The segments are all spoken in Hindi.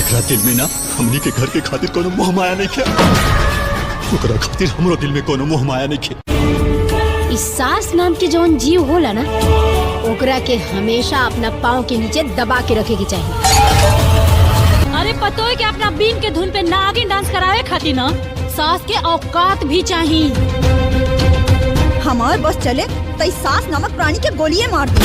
जेकरा दिल में ना हमनी के घर के खातिर कोनो मोह माया नहीं खे, ओकरा खातिर हमरो दिल में कोनो मोह माया नहीं खे। इस सास नाम के जौन जीव होला ना, ओकरा के हमेशा अपना पाँव के नीचे दबा के रखे के चाहिए। अरे पतो है कि अपना बीन के धुन पे नागिन डांस करावे खातिर ना सास के औकात भी चाहिए। हमार बस चले तो इस सास नामक प्राणी के गोलियां मार दो।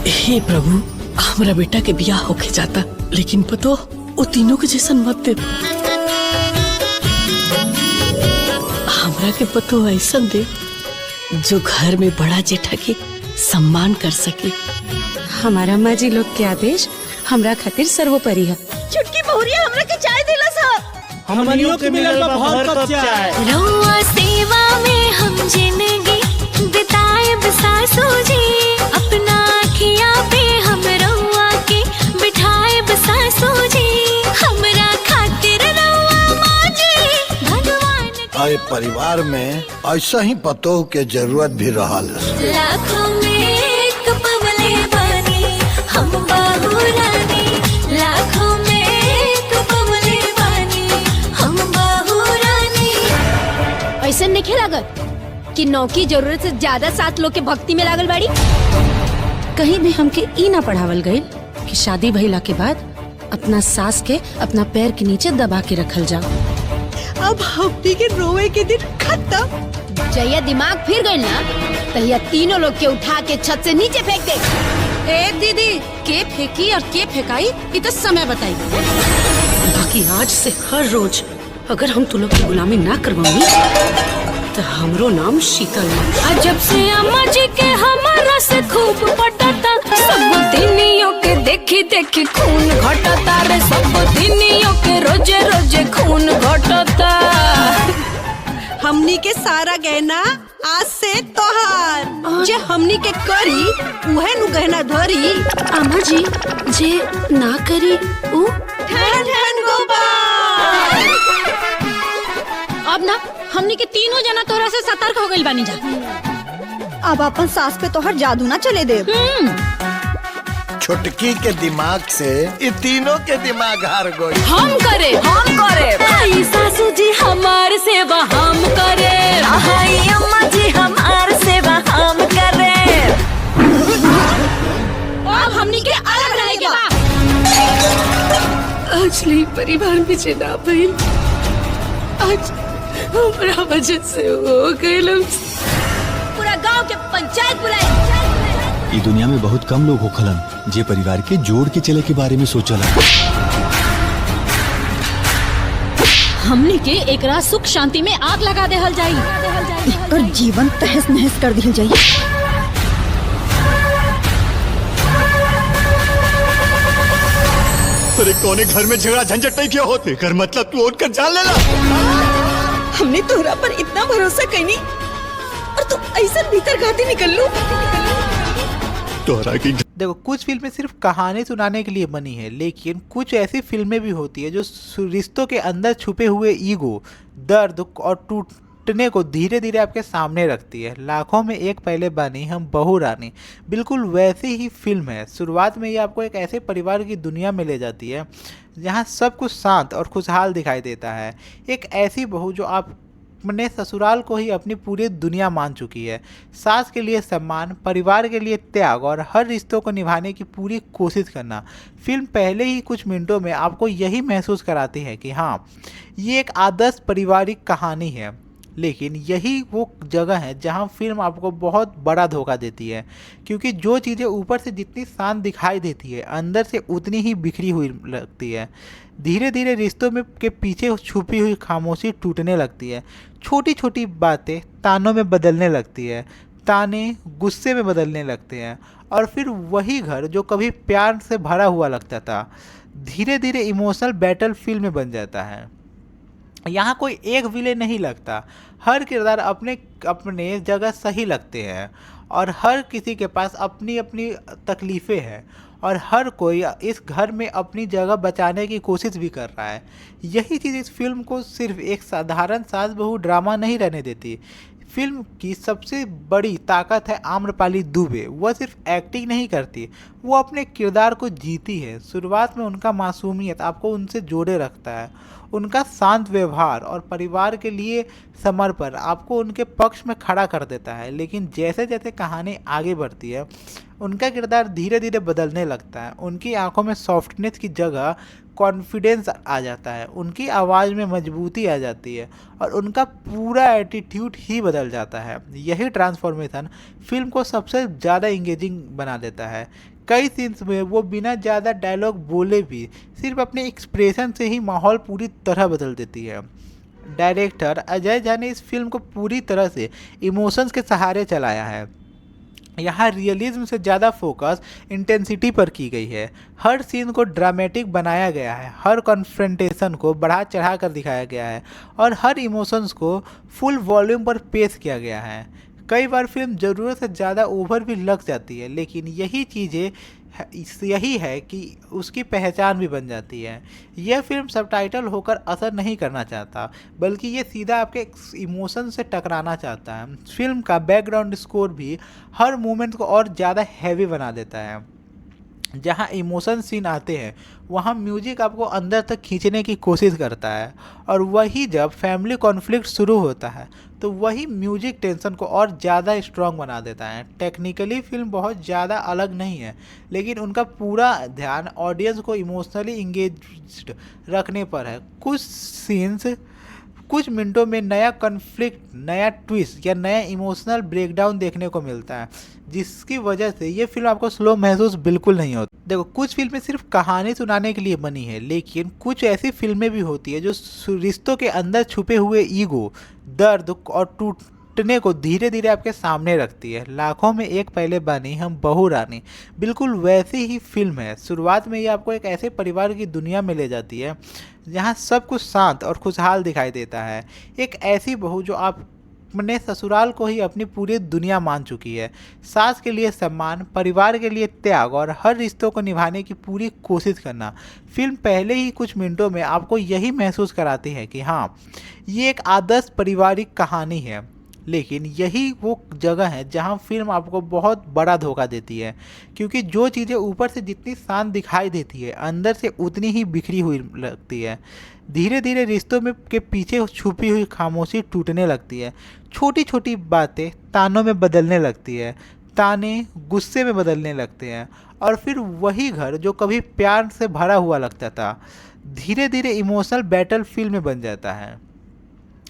हे प्रभु, हमारा बेटा के बियाह होके जाता, लेकिन पतो वो तीनों के जैसन मत दे। हमरा के पतो ऐसा दे जो घर में बड़ा जेठा के सम्मान कर सके। हमारा माँ जी लोग के आदेश हमरा खातिर सर्वोपरि है। चुटकी बहुरिया हमरा के चाय दिला सब। हमनियों के मिलल बा भर कप चाय। रउआ सेवा में हम जिंदगी बिताएब सासू जी, अपना अखियाँ पे हम रउआ के बिठाएब सासू जी, हमरा खातिर रउआ माँ जी भगवान। आए परिवार में ऐसा ही पतोह के जरूरत भी रहल। लाखों में एक पवले बानी हम बहू रानी, लाखों में एक पवले बानी हम बहू रानी। ऐसा नहीं लागत कि नौकी जरूरत से ज्यादा सात लोग के भक्ति में लागल बाड़ी। कहीं भी हमके ई ना पढ़ावल गई कि शादी भइला के बाद अपना सास के अपना पैर के नीचे दबा के रखल जाओ। अब हमनी के रोवे के दिन खत्म। जया दिमाग फिर गई ना, तहिया तीनों लोग के उठा के छत से नीचे फेंक दे। ए दीदी, के फेंकी और के फेंकाई ये तो समय बताई। बाकी आज से हर रोज अगर हम तुम लोग की गुलामी ना करवाऊंगी तो हमरो नाम शीतल ना। जब से अम्मा जी के हमारा से खूब पटता, सब दिनियों के देखी देखी खून घटता रे, सब दिनियों के रोजे रोजे खून घटता। हमनी के सारा गहना आज से तोहार, जे हमनी के करी उहे नु गहना धरी। अम्मा जी जे ना करी ऊ धन धन गोपाल। अब ना हमनी के तीनों जना तोरा से सतर्क हो गइल बानी जा। अब अपन सास पे तोहर जादू ना चले दे। छुटकी के दिमाग से ये तीनों के दिमाग हार गई। हम करे भाई सासू जी हमार सेवा हम करे, हाय अम्मा जी हमार सेवा हम करे। अब हमनी के अलग रहे के बा। आज नहीं परिवार में जना भइल, आज हमरा वजह से हो गइल। पूरा गांव के पंचायत बुलाई। ई दुनिया में बहुत कम लोग होखलन जे परिवार के जोड़ के चले के बारे में सोचला। हमनी के एकरा सुख शांति में आग लगा देहल जाई और जीवन तहस नहस कर दिल जाई। अरे कोने घर में झगड़ा झंझट नहीं किया होते कर मतलब तू उठ कर जान लेला। हमने तोहरा पर इतना भरोसा कईनी और तू ऐसा भीतर घाती निकल लू। तोहरा की देखो, कुछ फिल्में सिर्फ कहानी सुनाने के लिए बनी है, लेकिन कुछ ऐसी फिल्में भी होती है जो रिश्तों के अंदर छुपे हुए ईगो, दर्द और टूटने को धीरे धीरे आपके सामने रखती है। लाखों में एक पहले बनी हम बहू रानी बिल्कुल वैसी ही फिल्म है। शुरुआत में ये आपको एक ऐसे परिवार की दुनिया में ले जाती है जहाँ सब कुछ शांत और खुशहाल दिखाई देता है। एक ऐसी बहू जो अपने ससुराल को ही अपनी पूरी दुनिया मान चुकी है। सास के लिए सम्मान, परिवार के लिए त्याग और हर रिश्तों को निभाने की पूरी कोशिश करना। फिल्म पहले ही कुछ मिनटों में आपको यही महसूस कराती है कि हाँ, ये एक आदर्श पारिवारिक कहानी है। लेकिन यही वो जगह है जहाँ फिल्म आपको बहुत बड़ा धोखा देती है, क्योंकि जो चीज़ें ऊपर से जितनी शांत दिखाई देती है अंदर से उतनी ही बिखरी हुई लगती है। धीरे धीरे रिश्तों में के पीछे छुपी हुई खामोशी टूटने लगती है। छोटी छोटी बातें तानों में बदलने लगती है, ताने गुस्से में बदलने लगते हैं और फिर वही घर जो कभी प्यार से भरा हुआ लगता था धीरे धीरे इमोशनल बैटल फील्ड में बन जाता है। यहाँ कोई एक विलेन नहीं लगता, हर किरदार अपने अपने जगह सही लगते हैं और हर किसी के पास अपनी अपनी तकलीफ़ें हैं और हर कोई इस घर में अपनी जगह बचाने की कोशिश भी कर रहा है। यही चीज़ इस फिल्म को सिर्फ एक साधारण सास बहू ड्रामा नहीं रहने देती। फिल्म की सबसे बड़ी ताकत है आम्रपाली दुबे। वह सिर्फ एक्टिंग नहीं करती, वो अपने किरदार को जीती है। शुरुआत में उनका मासूमियत आपको उनसे जोड़े रखता है। उनका शांत व्यवहार और परिवार के लिए समर्पण आपको उनके पक्ष में खड़ा कर देता है। लेकिन जैसे जैसे कहानी आगे बढ़ती है, उनका किरदार धीरे धीरे बदलने लगता है। उनकी आंखों में सॉफ्टनेस की जगह कॉन्फिडेंस आ जाता है, उनकी आवाज़ में मजबूती आ जाती है और उनका पूरा एटीट्यूड ही बदल जाता है। यही ट्रांसफॉर्मेशन फिल्म को सबसे ज़्यादा इंगेजिंग बना देता है। कई सीन्स में वो बिना ज़्यादा डायलॉग बोले भी सिर्फ अपने एक्सप्रेशन से ही माहौल पूरी तरह बदल देती है। डायरेक्टर अजय झा ने इस फिल्म को पूरी तरह से इमोशंस के सहारे चलाया है। यहाँ रियलिज्म से ज़्यादा फोकस इंटेंसिटी पर की गई है। हर सीन को ड्रामेटिक बनाया गया है, हर कॉन्फ्रंटेशन को बढ़ा चढ़ा कर दिखाया गया है और हर इमोशंस को फुल वॉल्यूम पर पेश किया गया है। कई बार फिल्म ज़रूरत से ज़्यादा ओवर भी लग जाती है, लेकिन यही है कि उसकी पहचान भी बन जाती है। यह फिल्म सबटाइटल होकर असर नहीं करना चाहता, बल्कि ये सीधा आपके इमोशन से टकराना चाहता है। फिल्म का बैकग्राउंड स्कोर भी हर मोमेंट को और ज़्यादा हैवी बना देता है। जहाँ इमोशन सीन आते हैं, वहाँ म्यूजिक आपको अंदर तक खींचने की कोशिश करता है और वही जब फैमिली कॉन्फ्लिक्ट शुरू होता है, तो वही म्यूजिक टेंशन को और ज़्यादा स्ट्रॉन्ग बना देता है। टेक्निकली फिल्म बहुत ज़्यादा अलग नहीं है, लेकिन उनका पूरा ध्यान ऑडियंस को इमोशनली इंगेज्ड रखने पर है। कुछ सीन्स कुछ मिनटों में नया कॉन्फ्लिक्ट, नया ट्विस्ट या नया इमोशनल ब्रेकडाउन देखने को मिलता है, जिसकी वजह से ये फिल्म आपको स्लो महसूस बिल्कुल नहीं होती। देखो, कुछ फिल्में सिर्फ कहानी सुनाने के लिए बनी है, लेकिन कुछ ऐसी फिल्में भी होती है जो रिश्तों के अंदर छुपे हुए ईगो, दर्द और टूटने को धीरे धीरे आपके सामने रखती है। लाखों में एक पहले बानी हम बहू रानी बिल्कुल वैसी ही फिल्म है। शुरुआत में ये आपको एक ऐसे परिवार की दुनिया में ले जाती है जहाँ सब कुछ शांत और खुशहाल दिखाई देता है। एक ऐसी बहू जो अपने ससुराल को ही अपनी पूरी दुनिया मान चुकी है। सास के लिए सम्मान, परिवार के लिए त्याग और हर रिश्तों को निभाने की पूरी कोशिश करना। फिल्म पहले ही कुछ मिनटों में आपको यही महसूस कराती है कि हाँ, ये एक आदर्श पारिवारिक कहानी है। लेकिन यही वो जगह है जहाँ फिल्म आपको बहुत बड़ा धोखा देती है, क्योंकि जो चीज़ें ऊपर से जितनी शांत दिखाई देती है, अंदर से उतनी ही बिखरी हुई लगती है। धीरे धीरे रिश्तों में के पीछे छुपी हुई खामोशी टूटने लगती है। छोटी छोटी बातें तानों में बदलने लगती है, ताने गुस्से में बदलने लगते हैं और फिर वही घर जो कभी प्यार से भरा हुआ लगता था, धीरे धीरे इमोशनल बैटल फील्ड में बन जाता है।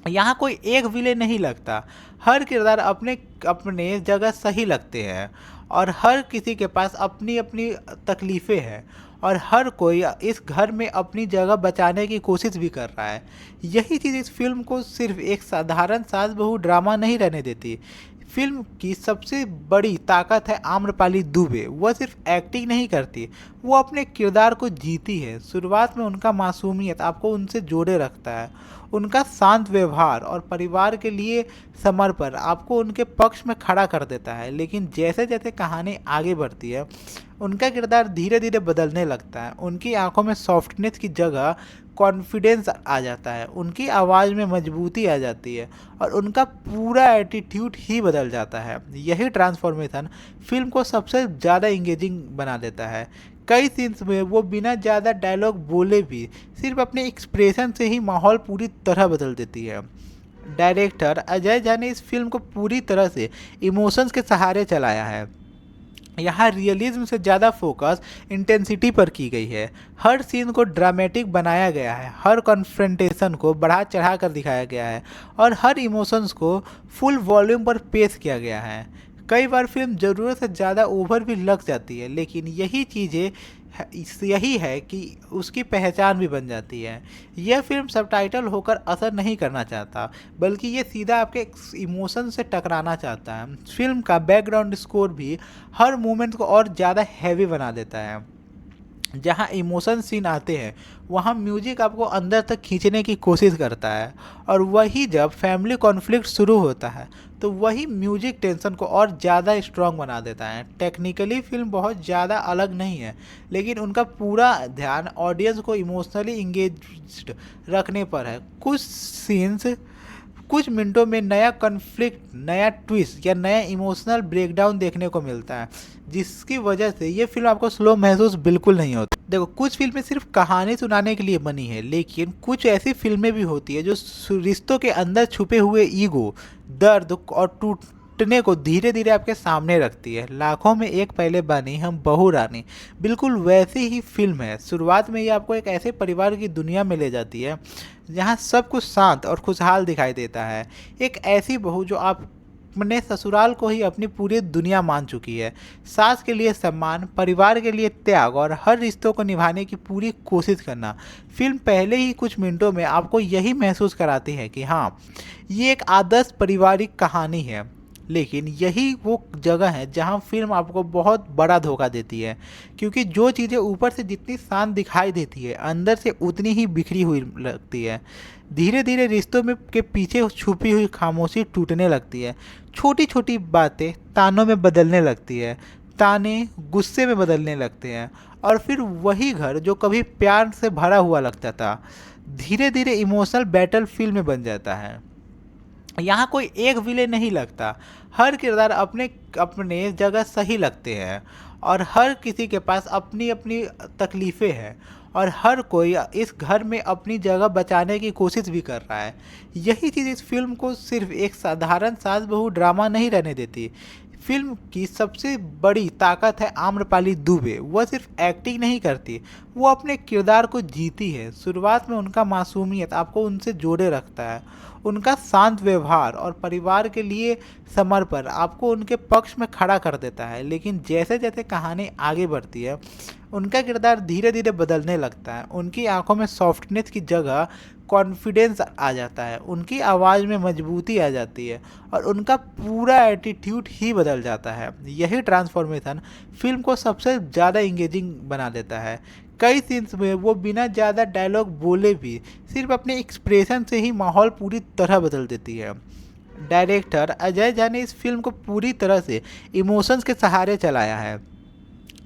यहाँ कोई एक विलेन नहीं लगता, हर किरदार अपने अपने जगह सही लगते हैं और हर किसी के पास अपनी अपनी तकलीफ़ें हैं और हर कोई इस घर में अपनी जगह बचाने की कोशिश भी कर रहा है। यही चीज़ इस फिल्म को सिर्फ एक साधारण सास बहू ड्रामा नहीं रहने देती। फिल्म की सबसे बड़ी ताकत है आम्रपाली दुबे। वह सिर्फ एक्टिंग नहीं करती, वो अपने किरदार को जीती है। शुरुआत में उनका मासूमियत आपको उनसे जोड़े रखता है। उनका शांत व्यवहार और परिवार के लिए समर्पण आपको उनके पक्ष में खड़ा कर देता है। लेकिन जैसे जैसे कहानी आगे बढ़ती है, उनका किरदार धीरे धीरे बदलने लगता है। उनकी आंखों में सॉफ्टनेस की जगह कॉन्फिडेंस आ जाता है, उनकी आवाज़ में मजबूती आ जाती है और उनका पूरा एटीट्यूड ही बदल जाता है। यही ट्रांसफॉर्मेशन फिल्म को सबसे ज़्यादा इंगेजिंग बना देता है। कई सीन्स में वो बिना ज़्यादा डायलॉग बोले भी सिर्फ अपने एक्सप्रेशन से ही माहौल पूरी तरह बदल देती है। डायरेक्टर अजय झा ने इस फिल्म को पूरी तरह से इमोशंस के सहारे चलाया है। यहाँ रियलिज्म से ज़्यादा फोकस इंटेंसिटी पर की गई है। हर सीन को ड्रामेटिक बनाया गया है, हर कॉन्फ्रंटेशन को बढ़ा चढ़ा कर दिखाया गया है और हर इमोशंस को फुल वॉल्यूम पर पेश किया गया है। कई बार फिल्म ज़रूरत से ज़्यादा ओवर भी लग जाती है, लेकिन यही है कि उसकी पहचान भी बन जाती है। यह फिल्म सबटाइटल होकर असर नहीं करना चाहता, बल्कि ये सीधा आपके इमोशन से टकराना चाहता है। फिल्म का बैकग्राउंड स्कोर भी हर मोमेंट को और ज़्यादा हैवी बना देता है। जहाँ इमोशन सीन आते हैं, वहाँ म्यूजिक आपको अंदर तक खींचने की कोशिश करता है और वही जब फैमिली कॉन्फ्लिक्ट शुरू होता है, तो वही म्यूजिक टेंशन को और ज़्यादा स्ट्रॉन्ग बना देता है। टेक्निकली फिल्म बहुत ज़्यादा अलग नहीं है, लेकिन उनका पूरा ध्यान ऑडियंस को इमोशनली इंगेज्ड रखने पर है। कुछ मिनटों में नया कॉन्फ्लिक्ट, नया ट्विस्ट या नया इमोशनल ब्रेकडाउन देखने को मिलता है, जिसकी वजह से ये फिल्म आपको स्लो महसूस बिल्कुल नहीं होती। देखो, कुछ फिल्में सिर्फ कहानी सुनाने के लिए बनी है, लेकिन कुछ ऐसी फिल्में भी होती है जो रिश्तों के अंदर छुपे हुए ईगो, दर्द और टूटने को धीरे धीरे आपके सामने रखती है। लाखों में एक पहले बानी हम बहू रानी बिल्कुल वैसी ही फिल्म है। शुरुआत में ये आपको एक ऐसे परिवार की दुनिया में ले जाती है जहाँ सब कुछ शांत और खुशहाल दिखाई देता है। एक ऐसी बहू जो अपने ससुराल को ही अपनी पूरी दुनिया मान चुकी है। सास के लिए सम्मान, परिवार के लिए त्याग और हर रिश्तों को निभाने की पूरी कोशिश करना। फिल्म पहले ही कुछ मिनटों में आपको यही महसूस कराती है कि हाँ, ये एक आदर्श पारिवारिक कहानी है। लेकिन यही वो जगह है जहां फिल्म आपको बहुत बड़ा धोखा देती है, क्योंकि जो चीज़ें ऊपर से जितनी शांत दिखाई देती है, अंदर से उतनी ही बिखरी हुई लगती है। धीरे धीरे रिश्तों में के पीछे छुपी हुई खामोशी टूटने लगती है। छोटी छोटी बातें तानों में बदलने लगती है, ताने गुस्से में बदलने लगते हैं, और फिर वही घर जो कभी प्यार से भरा हुआ लगता था, धीरे धीरे इमोशनल बैटल फील्ड में बन जाता है। यहाँ कोई एक विलेन नहीं लगता, हर किरदार अपने अपने जगह सही लगते हैं, और हर किसी के पास अपनी अपनी तकलीफ़ें हैं, और हर कोई इस घर में अपनी जगह बचाने की कोशिश भी कर रहा है। यही चीज़ इस फिल्म को सिर्फ एक साधारण सास बहू ड्रामा नहीं रहने देती। फिल्म की सबसे बड़ी ताकत है आम्रपाली दुबे। वह सिर्फ एक्टिंग नहीं करती, वो अपने किरदार को जीती है। शुरुआत में उनका मासूमियत आपको उनसे जोड़े रखता है, उनका शांत व्यवहार और परिवार के लिए समर्पण आपको उनके पक्ष में खड़ा कर देता है। लेकिन जैसे जैसे कहानी आगे बढ़ती है, उनका किरदार धीरे धीरे बदलने लगता है। उनकी आंखों में सॉफ्टनेस की जगह कॉन्फिडेंस आ जाता है, उनकी आवाज़ में मजबूती आ जाती है, और उनका पूरा एटीट्यूड ही बदल जाता है। यही ट्रांसफॉर्मेशन फिल्म को सबसे ज़्यादा इंगेजिंग बना देता है। कई सीन्स में वो बिना ज़्यादा डायलॉग बोले भी सिर्फ अपने एक्सप्रेशन से ही माहौल पूरी तरह बदल देती है। डायरेक्टर अजय झा ने इस फिल्म को पूरी तरह से इमोशंस के सहारे चलाया है।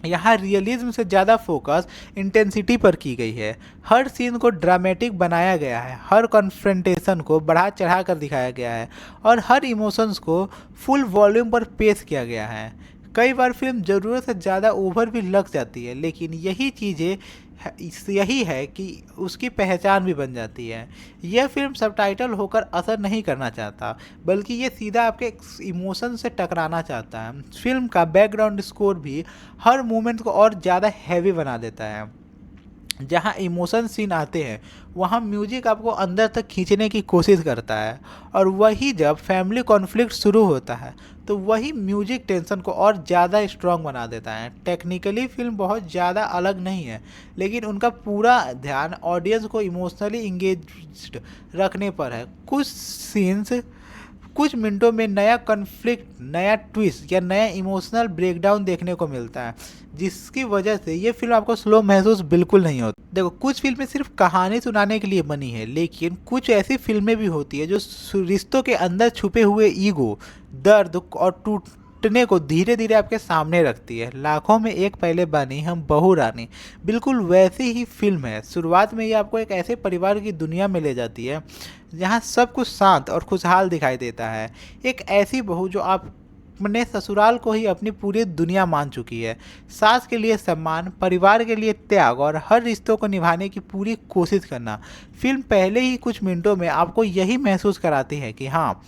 यहाँ रियलिज्म से ज़्यादा फोकस इंटेंसिटी पर की गई है। हर सीन को ड्रामेटिक बनाया गया है, हर कॉन्फ्रंटेशन को बढ़ा चढ़ा कर दिखाया गया है, और हर इमोशंस को फुल वॉल्यूम पर पेश किया गया है। कई बार फिल्म ज़रूरत से ज़्यादा ओवर भी लग जाती है, लेकिन यही है कि उसकी पहचान भी बन जाती है। यह फिल्म सबटाइटल होकर असर नहीं करना चाहता, बल्कि ये सीधा आपके इमोशन से टकराना चाहता है। फिल्म का बैकग्राउंड स्कोर भी हर मोमेंट को और ज़्यादा हैवी बना देता है। जहाँ इमोशन सीन आते हैं, वहाँ म्यूजिक आपको अंदर तक खींचने की कोशिश करता है, और वही जब फैमिली कॉन्फ्लिक्ट शुरू होता है, तो वही म्यूजिक टेंशन को और ज़्यादा स्ट्रॉन्ग बना देता है। टेक्निकली फिल्म बहुत ज़्यादा अलग नहीं है, लेकिन उनका पूरा ध्यान ऑडियंस को इमोशनली इंगेज्ड रखने पर है। कुछ सीन्स कुछ मिनटों में नया कॉन्फ्लिक्ट, नया ट्विस्ट या नया इमोशनल ब्रेकडाउन देखने को मिलता है, जिसकी वजह से ये फिल्म आपको स्लो महसूस बिल्कुल नहीं होती। देखो, कुछ फिल्में सिर्फ कहानी सुनाने के लिए बनी है, लेकिन कुछ ऐसी फिल्में भी होती है जो रिश्तों के अंदर छुपे हुए ईगो, दर्द और टूटने को धीरे धीरे आपके सामने रखती है। लाखों में एक पहले बानी हम बहू रानी बिल्कुल वैसी ही फिल्म है। शुरुआत में ये आपको एक ऐसे परिवार की दुनिया में ले जाती है जहाँ सब कुछ शांत और खुशहाल दिखाई देता है। एक ऐसी बहू जो अपने ससुराल को ही अपनी पूरी दुनिया मान चुकी है। सास के लिए सम्मान, परिवार के लिए त्याग और हर रिश्तों को निभाने की पूरी कोशिश करना। फिल्म पहले ही कुछ मिनटों में आपको यही महसूस कराती है कि हाँ,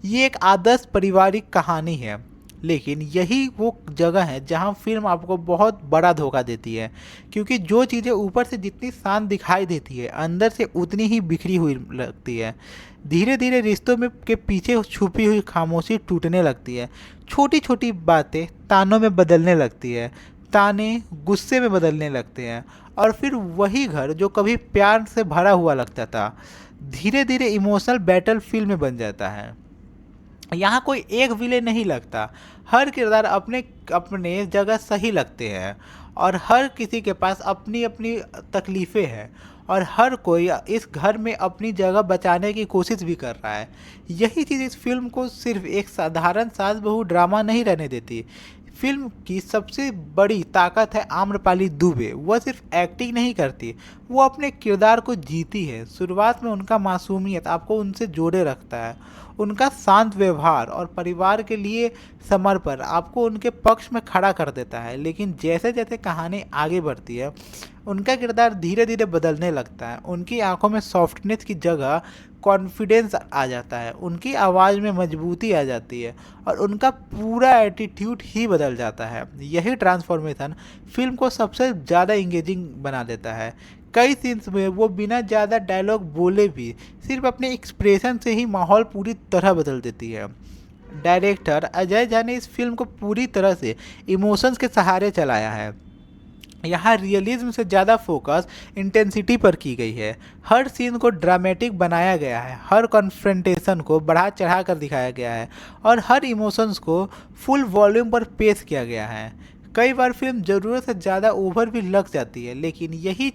ये एक आदर्श पारिवारिक कहानी है। लेकिन यही वो जगह है जहां फिल्म आपको बहुत बड़ा धोखा देती है, क्योंकि जो चीज़ें ऊपर से जितनी शांत दिखाई देती है, अंदर से उतनी ही बिखरी हुई लगती है। धीरे धीरे रिश्तों में के पीछे छुपी हुई खामोशी टूटने लगती है। छोटी छोटी बातें तानों में बदलने लगती है, ताने गुस्से में बदलने लगते हैं, और फिर वही घर जो कभी प्यार से भरा हुआ लगता था, धीरे धीरे इमोशनल बैटल फील्ड में बन जाता है। यहाँ कोई एक विलेन नहीं लगता, हर किरदार अपने अपने जगह सही लगते हैं, और हर किसी के पास अपनी अपनी तकलीफ़ें हैं, और हर कोई इस घर में अपनी जगह बचाने की कोशिश भी कर रहा है। यही चीज़ इस फिल्म को सिर्फ एक साधारण सास बहू ड्रामा नहीं रहने देती। फिल्म की सबसे बड़ी ताकत है आम्रपाली दुबे। वह सिर्फ एक्टिंग नहीं करती, वो अपने किरदार को जीती है। शुरुआत में उनका मासूमियत आपको उनसे जोड़े रखता है। उनका शांत व्यवहार और परिवार के लिए समर्पण आपको उनके पक्ष में खड़ा कर देता है। लेकिन जैसे जैसे कहानी आगे बढ़ती है, उनका किरदार धीरे धीरे बदलने लगता है। उनकी आंखों में सॉफ्टनेस की जगह कॉन्फिडेंस आ जाता है, उनकी आवाज़ में मजबूती आ जाती है और उनका पूरा एटीट्यूड ही बदल जाता है। यही ट्रांसफॉर्मेशन फिल्म को सबसे ज़्यादा इंगेजिंग बना देता है। कई सीन्स में वो बिना ज़्यादा डायलॉग बोले भी सिर्फ अपने एक्सप्रेशन से ही माहौल पूरी तरह बदल देती है। डायरेक्टर अजय झा ने इस फिल्म को पूरी तरह से इमोशंस के सहारे चलाया है। यहाँ रियलिज्म से ज़्यादा फोकस इंटेंसिटी पर की गई है। हर सीन को ड्रामेटिक बनाया गया है, हर कॉन्फ्रंटेशन को बढ़ा चढ़ा कर दिखाया गया है और हर इमोशंस को फुल वॉल्यूम पर पेश किया गया है। कई बार फिल्म ज़रूरत से ज़्यादा ओवर भी लग जाती है, लेकिन यही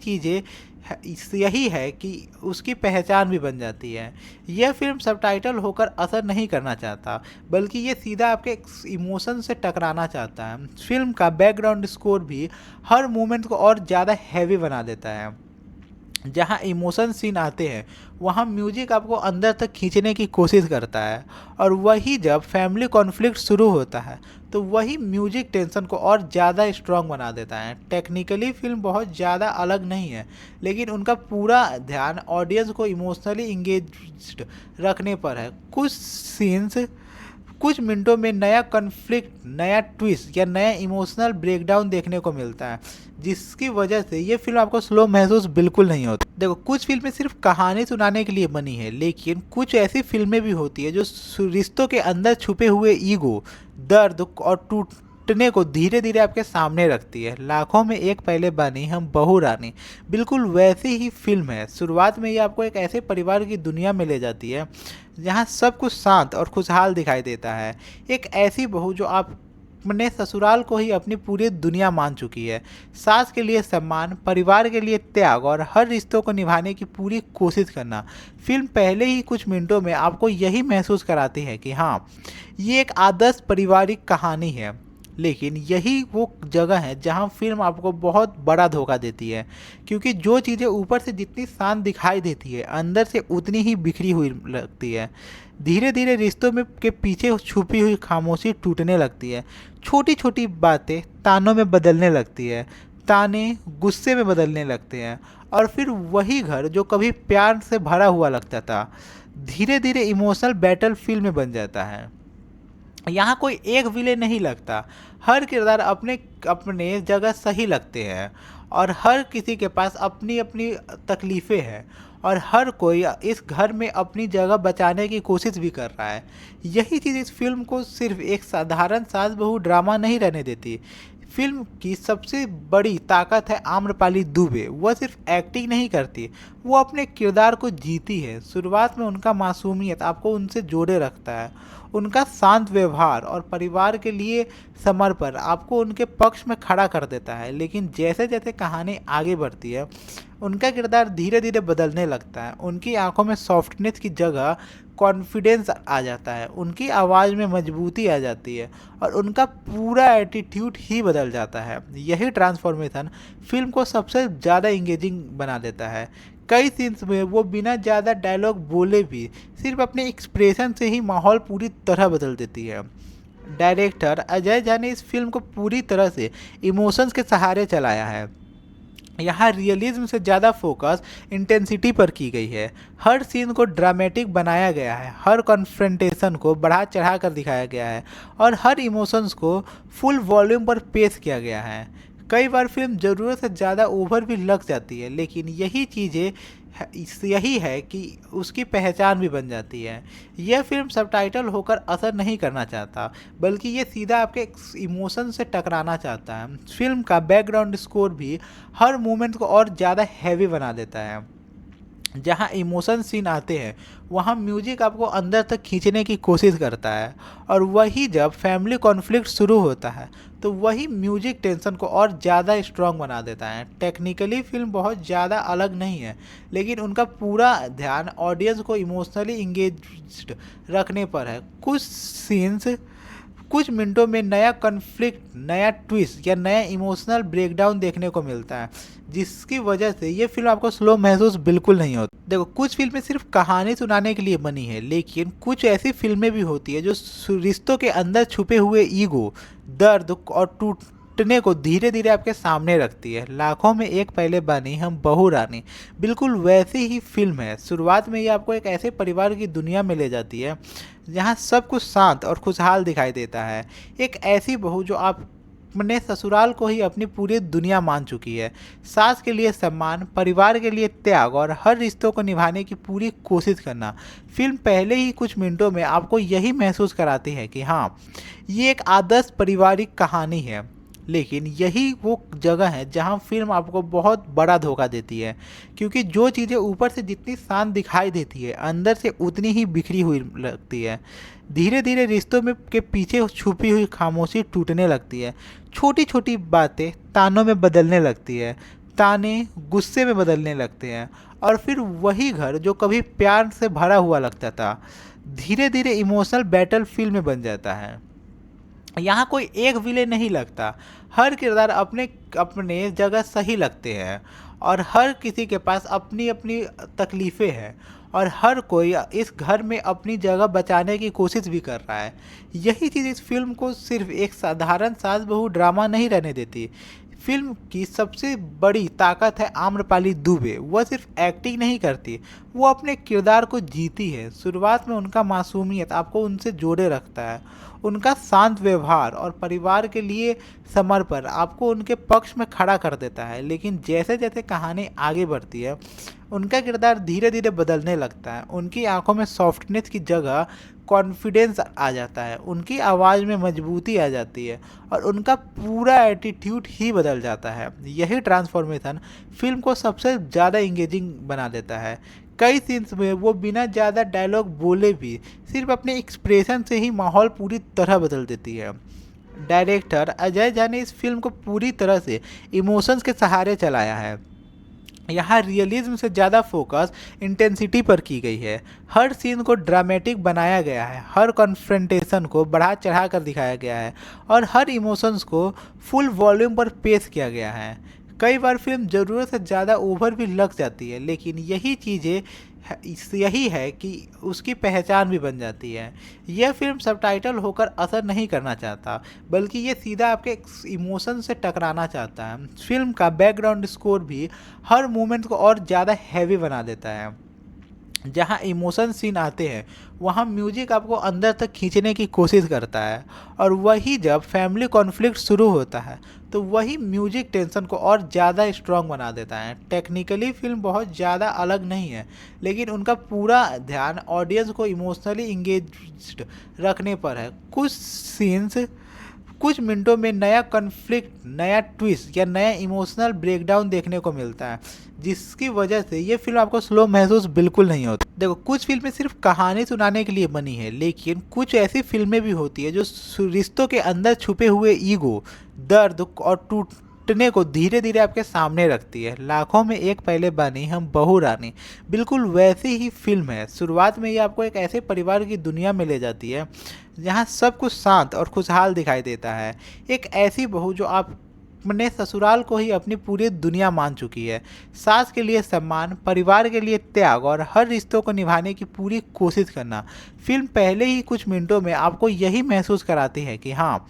है कि उसकी पहचान भी बन जाती है। यह फिल्म सबटाइटल होकर असर नहीं करना चाहता, बल्कि ये सीधा आपके इमोशन से टकराना चाहता है। फिल्म का बैकग्राउंड स्कोर भी हर मोमेंट को और ज़्यादा हैवी बना देता है। जहाँ इमोशन सीन आते हैं, वहाँ म्यूजिक आपको अंदर तक खींचने की कोशिश करता है और वही जब फैमिली कॉन्फ्लिक्ट शुरू होता है तो वही म्यूजिक टेंशन को और ज़्यादा स्ट्रॉन्ग बना देता है। टेक्निकली फिल्म बहुत ज़्यादा अलग नहीं है, लेकिन उनका पूरा ध्यान ऑडियंस को इमोशनली इंगेज्ड रखने पर है। कुछ सीन्स कुछ मिनटों में नया कॉन्फ्लिक्ट, नया ट्विस्ट या नया इमोशनल ब्रेकडाउन देखने को मिलता है, जिसकी वजह से ये फिल्म आपको स्लो महसूस बिल्कुल नहीं होता। देखो, कुछ फिल्में सिर्फ कहानी सुनाने के लिए बनी है, लेकिन कुछ ऐसी फिल्में भी होती है जो रिश्तों के अंदर छुपे हुए ईगो, दर्द और टूटने को धीरे धीरे आपके सामने रखती है। लाखों में एक पहले बनी हम बहू रानी बिल्कुल वैसी ही फिल्म है। शुरुआत में ये आपको एक ऐसे परिवार की दुनिया में ले जाती है जहाँ सब कुछ शांत और खुशहाल दिखाई देता है। एक ऐसी बहू जो अपने ससुराल को ही अपनी पूरी दुनिया मान चुकी है। सास के लिए सम्मान, परिवार के लिए त्याग और हर रिश्तों को निभाने की पूरी कोशिश करना। फिल्म पहले ही कुछ मिनटों में आपको यही महसूस कराती है कि हाँ, ये एक आदर्श पारिवारिक कहानी है। लेकिन यही वो जगह है जहाँ फिल्म आपको बहुत बड़ा धोखा देती है, क्योंकि जो चीज़ें ऊपर से जितनी शांत दिखाई देती है, अंदर से उतनी ही बिखरी हुई लगती है। धीरे धीरे रिश्तों में के पीछे छुपी हुई खामोशी टूटने लगती है। छोटी छोटी बातें तानों में बदलने लगती है, ताने गुस्से में बदलने लगते हैं और फिर वही घर जो कभी प्यार से भरा हुआ लगता था, धीरे धीरे इमोशनल बैटल फील्ड में बन जाता है। यहाँ कोई एक विलेन नहीं लगता, हर किरदार अपने अपने जगह सही लगते हैं और हर किसी के पास अपनी अपनी तकलीफ़ें हैं और हर कोई इस घर में अपनी जगह बचाने की कोशिश भी कर रहा है। यही चीज़ इस फिल्म को सिर्फ एक साधारण सास बहू ड्रामा नहीं रहने देती। फिल्म की सबसे बड़ी ताकत है आम्रपाली दुबे। वह सिर्फ एक्टिंग नहीं करती, वो अपने किरदार को जीती है। शुरुआत में उनका मासूमियत आपको उनसे जोड़े रखता है, उनका शांत व्यवहार और परिवार के लिए समर्पण आपको उनके पक्ष में खड़ा कर देता है। लेकिन जैसे जैसे कहानी आगे बढ़ती है, उनका किरदार धीरे धीरे बदलने लगता है। उनकी आंखों में सॉफ्टनेस की जगह कॉन्फिडेंस आ जाता है, उनकी आवाज़ में मजबूती आ जाती है और उनका पूरा एटीट्यूड ही बदल जाता है। यही ट्रांसफॉर्मेशन फिल्म को सबसे ज़्यादा इंगेजिंग बना देता है। कई सीन्स में वो बिना ज़्यादा डायलॉग बोले भी सिर्फ अपने एक्सप्रेशन से ही माहौल पूरी तरह बदल देती है। डायरेक्टर अजय झा ने इस फिल्म को पूरी तरह से इमोशंस के सहारे चलाया है। यहाँ रियलिज्म से ज़्यादा फोकस इंटेंसिटी पर की गई है। हर सीन को ड्रामेटिक बनाया गया है, हर कॉन्फ्रंटेशन को बढ़ा चढ़ा कर दिखाया गया है और हर इमोशंस को फुल वॉल्यूम पर पेश किया गया है। कई बार फिल्म ज़रूरत से ज़्यादा ओवर भी लग जाती है, लेकिन यही है कि उसकी पहचान भी बन जाती है। यह फिल्म सबटाइटल होकर असर नहीं करना चाहता, बल्कि ये सीधा आपके इमोशन से टकराना चाहता है। फिल्म का बैकग्राउंड स्कोर भी हर मोमेंट को और ज़्यादा हैवी बना देता है। जहाँ इमोशन सीन आते हैं, वहाँ म्यूजिक आपको अंदर तक खींचने की कोशिश करता है और वही जब फैमिली कॉन्फ्लिक्ट शुरू होता है तो वही म्यूजिक टेंशन को और ज़्यादा स्ट्रॉन्ग बना देता है। टेक्निकली फिल्म बहुत ज़्यादा अलग नहीं है, लेकिन उनका पूरा ध्यान ऑडियंस को इमोशनली इंगेज्ड रखने पर है। कुछ मिनटों में नया कॉन्फ्लिक्ट, नया ट्विस्ट या नया इमोशनल ब्रेकडाउन देखने को मिलता है, जिसकी वजह से ये फिल्म आपको स्लो महसूस बिल्कुल नहीं होती। देखो, कुछ फिल्में सिर्फ कहानी सुनाने के लिए बनी है, लेकिन कुछ ऐसी फिल्में भी होती है जो रिश्तों के अंदर छुपे हुए ईगो, दर्द और टूटने को धीरे धीरे आपके सामने रखती है। लाखों में एक पहले बानी हम बहू रानी बिल्कुल वैसी ही फिल्म है। शुरुआत में ये आपको एक ऐसे परिवार की दुनिया में ले जाती है जहाँ सब कुछ शांत और खुशहाल दिखाई देता है। एक ऐसी बहू जो अपने ससुराल को ही अपनी पूरी दुनिया मान चुकी है। सास के लिए सम्मान, परिवार के लिए त्याग और हर रिश्तों को निभाने की पूरी कोशिश करना। फिल्म पहले ही कुछ मिनटों में आपको यही महसूस कराती है कि हाँ, ये एक आदर्श पारिवारिक कहानी है। लेकिन यही वो जगह है जहां फिल्म आपको बहुत बड़ा धोखा देती है, क्योंकि जो चीज़ें ऊपर से जितनी शांत दिखाई देती है, अंदर से उतनी ही बिखरी हुई लगती है। धीरे धीरे रिश्तों में के पीछे छुपी हुई खामोशी टूटने लगती है। छोटी छोटी बातें तानों में बदलने लगती है, ताने गुस्से में बदलने लगते हैं, और फिर वही घर जो कभी प्यार से भरा हुआ लगता था, धीरे धीरे इमोशनल बैटल फील्ड में बन जाता है। यहाँ कोई एक विलेन नहीं लगता, हर किरदार अपने अपने जगह सही लगते हैं, और हर किसी के पास अपनी अपनी तकलीफ़ें हैं, और हर कोई इस घर में अपनी जगह बचाने की कोशिश भी कर रहा है। यही चीज़ इस फिल्म को सिर्फ एक साधारण सास बहू ड्रामा नहीं रहने देती। फिल्म की सबसे बड़ी ताकत है आम्रपाली दुबे। वह सिर्फ एक्टिंग नहीं करती, वो अपने किरदार को जीती है। शुरुआत में उनका मासूमियत आपको उनसे जोड़े रखता है, उनका शांत व्यवहार और परिवार के लिए समर्पण आपको उनके पक्ष में खड़ा कर देता है। लेकिन जैसे जैसे कहानी आगे बढ़ती है, उनका किरदार धीरे धीरे बदलने लगता है। उनकी आंखों में सॉफ्टनेस की जगह कॉन्फिडेंस आ जाता है, उनकी आवाज़ में मजबूती आ जाती है, और उनका पूरा एटीट्यूड ही बदल जाता है। यही ट्रांसफॉर्मेशन फिल्म को सबसे ज़्यादा इंगेजिंग बना देता है। कई सीन्स में वो बिना ज़्यादा डायलॉग बोले भी सिर्फ अपने एक्सप्रेशन से ही माहौल पूरी तरह बदल देती है। डायरेक्टर अजय झा ने इस फिल्म को पूरी तरह से इमोशंस के सहारे चलाया है। यहाँ रियलिज्म से ज़्यादा फोकस इंटेंसिटी पर की गई है। हर सीन को ड्रामेटिक बनाया गया है, हर कॉन्फ्रंटेशन को बढ़ा चढ़ा कर दिखाया गया है, और हर इमोशंस को फुल वॉल्यूम पर पेश किया गया है। कई बार फिल्म ज़रूरत से ज़्यादा ओवर भी लग जाती है, लेकिन यही है कि उसकी पहचान भी बन जाती है। यह फिल्म सबटाइटल होकर असर नहीं करना चाहता, बल्कि ये सीधा आपके इमोशन से टकराना चाहता है। फिल्म का बैकग्राउंड स्कोर भी हर मोमेंट को और ज़्यादा हैवी बना देता है। जहाँ इमोशन सीन आते हैं, वहाँ म्यूजिक आपको अंदर तक खींचने की कोशिश करता है, और वही जब फैमिली कॉन्फ्लिक्ट शुरू होता है, तो वही म्यूजिक टेंशन को और ज़्यादा स्ट्रॉन्ग बना देता है। टेक्निकली फिल्म बहुत ज़्यादा अलग नहीं है, लेकिन उनका पूरा ध्यान ऑडियंस को इमोशनली इंगेज्ड रखने पर है। कुछ सीन्स कुछ मिनटों में नया कॉन्फ्लिक्ट, नया ट्विस्ट या नया इमोशनल ब्रेकडाउन देखने को मिलता है, जिसकी वजह से ये फिल्म आपको स्लो महसूस बिल्कुल नहीं होती। देखो, कुछ फिल्में सिर्फ कहानी सुनाने के लिए बनी है, लेकिन कुछ ऐसी फिल्में भी होती है जो रिश्तों के अंदर छुपे हुए ईगो, दर्द और टूटने को धीरे धीरे आपके सामने रखती है। लाखों में एक पहले बानी हम बहू रानी बिल्कुल वैसी ही फिल्म है। शुरुआत में ये आपको एक ऐसे परिवार की दुनिया में ले जाती है जहाँ सब कुछ शांत और खुशहाल दिखाई देता है। एक ऐसी बहू जो अपने ससुराल को ही अपनी पूरी दुनिया मान चुकी है। सास के लिए सम्मान, परिवार के लिए त्याग और हर रिश्तों को निभाने की पूरी कोशिश करना। फिल्म पहले ही कुछ मिनटों में आपको यही महसूस कराती है कि हाँ,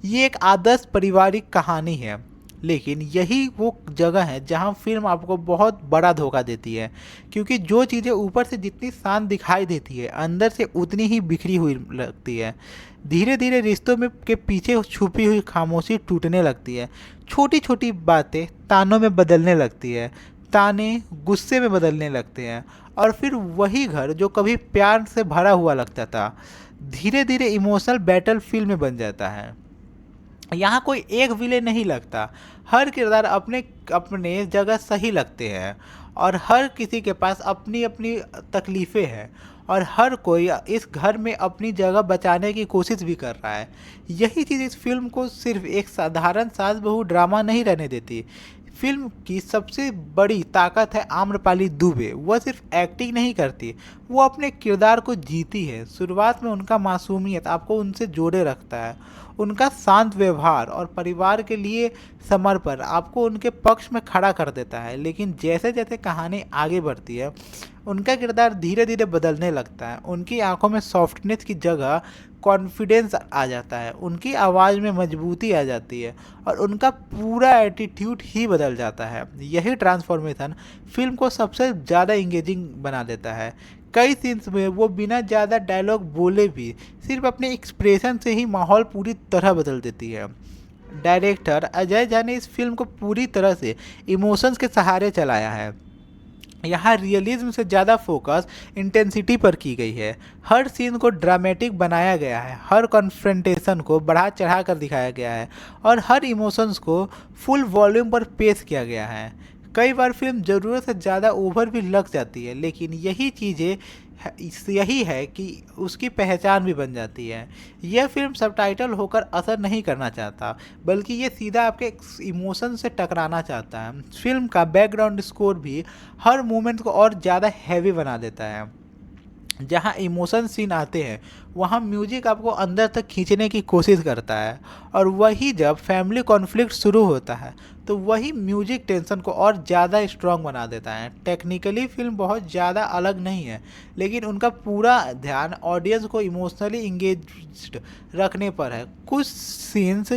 ये एक आदर्श पारिवारिक कहानी है। लेकिन यही वो जगह है जहां फिल्म आपको बहुत बड़ा धोखा देती है, क्योंकि जो चीज़ें ऊपर से जितनी शांत दिखाई देती है, अंदर से उतनी ही बिखरी हुई लगती है। धीरे धीरे रिश्तों में के पीछे छुपी हुई खामोशी टूटने लगती है। छोटी छोटी बातें तानों में बदलने लगती है, ताने गुस्से में बदलने लगते हैं, और फिर वही घर जो कभी प्यार से भरा हुआ लगता था, धीरे धीरे इमोशनल बैटल फील्ड में बन जाता है। यहाँ कोई एक विलेन नहीं लगता, हर किरदार अपने अपने जगह सही लगते हैं, और हर किसी के पास अपनी अपनी तकलीफ़ें हैं, और हर कोई इस घर में अपनी जगह बचाने की कोशिश भी कर रहा है। यही चीज़ इस फिल्म को सिर्फ एक साधारण सास बहू ड्रामा नहीं रहने देती। फिल्म की सबसे बड़ी ताकत है आम्रपाली दुबे। वह सिर्फ एक्टिंग नहीं करती, वो अपने किरदार को जीती है। शुरुआत में उनका मासूमियत आपको उनसे जोड़े रखता है। उनका शांत व्यवहार और परिवार के लिए समर्पण आपको उनके पक्ष में खड़ा कर देता है। लेकिन जैसे जैसे कहानी आगे बढ़ती है उनका किरदार धीरे धीरे बदलने लगता है। उनकी आंखों में सॉफ्टनेस की जगह कॉन्फिडेंस आ जाता है, उनकी आवाज़ में मजबूती आ जाती है और उनका पूरा एटीट्यूड ही बदल जाता है। यही ट्रांसफॉर्मेशन फिल्म को सबसे ज़्यादा इंगेजिंग बना देता है। कई सीन्स में वो बिना ज़्यादा डायलॉग बोले भी सिर्फ अपने एक्सप्रेशन से ही माहौल पूरी तरह बदल देती है। डायरेक्टर अजय झा ने इस फिल्म को पूरी तरह से इमोशंस के सहारे चलाया है। यहाँ रियलिज्म से ज़्यादा फोकस इंटेंसिटी पर की गई है। हर सीन को ड्रामेटिक बनाया गया है, हर कॉन्फ्रंटेशन को बढ़ा चढ़ा कर दिखाया गया है और हर इमोशंस को फुल वॉल्यूम पर पेश किया गया है। कई बार फिल्म ज़रूरत से ज़्यादा ओवर भी लग जाती है, लेकिन यही है कि उसकी पहचान भी बन जाती है। यह फिल्म सबटाइटल होकर असर नहीं करना चाहता, बल्कि ये सीधा आपके इमोशन से टकराना चाहता है। फिल्म का बैकग्राउंड स्कोर भी हर मोमेंट को और ज़्यादा हैवी बना देता है। जहाँ इमोशन सीन आते हैं वहाँ म्यूजिक आपको अंदर तक खींचने की कोशिश करता है और वही जब फैमिली कॉन्फ्लिक्ट शुरू होता है तो वही म्यूजिक टेंशन को और ज़्यादा स्ट्रॉन्ग बना देता है। टेक्निकली फिल्म बहुत ज़्यादा अलग नहीं है, लेकिन उनका पूरा ध्यान ऑडियंस को इमोशनली इंगेज्ड रखने पर है। कुछ सीन्स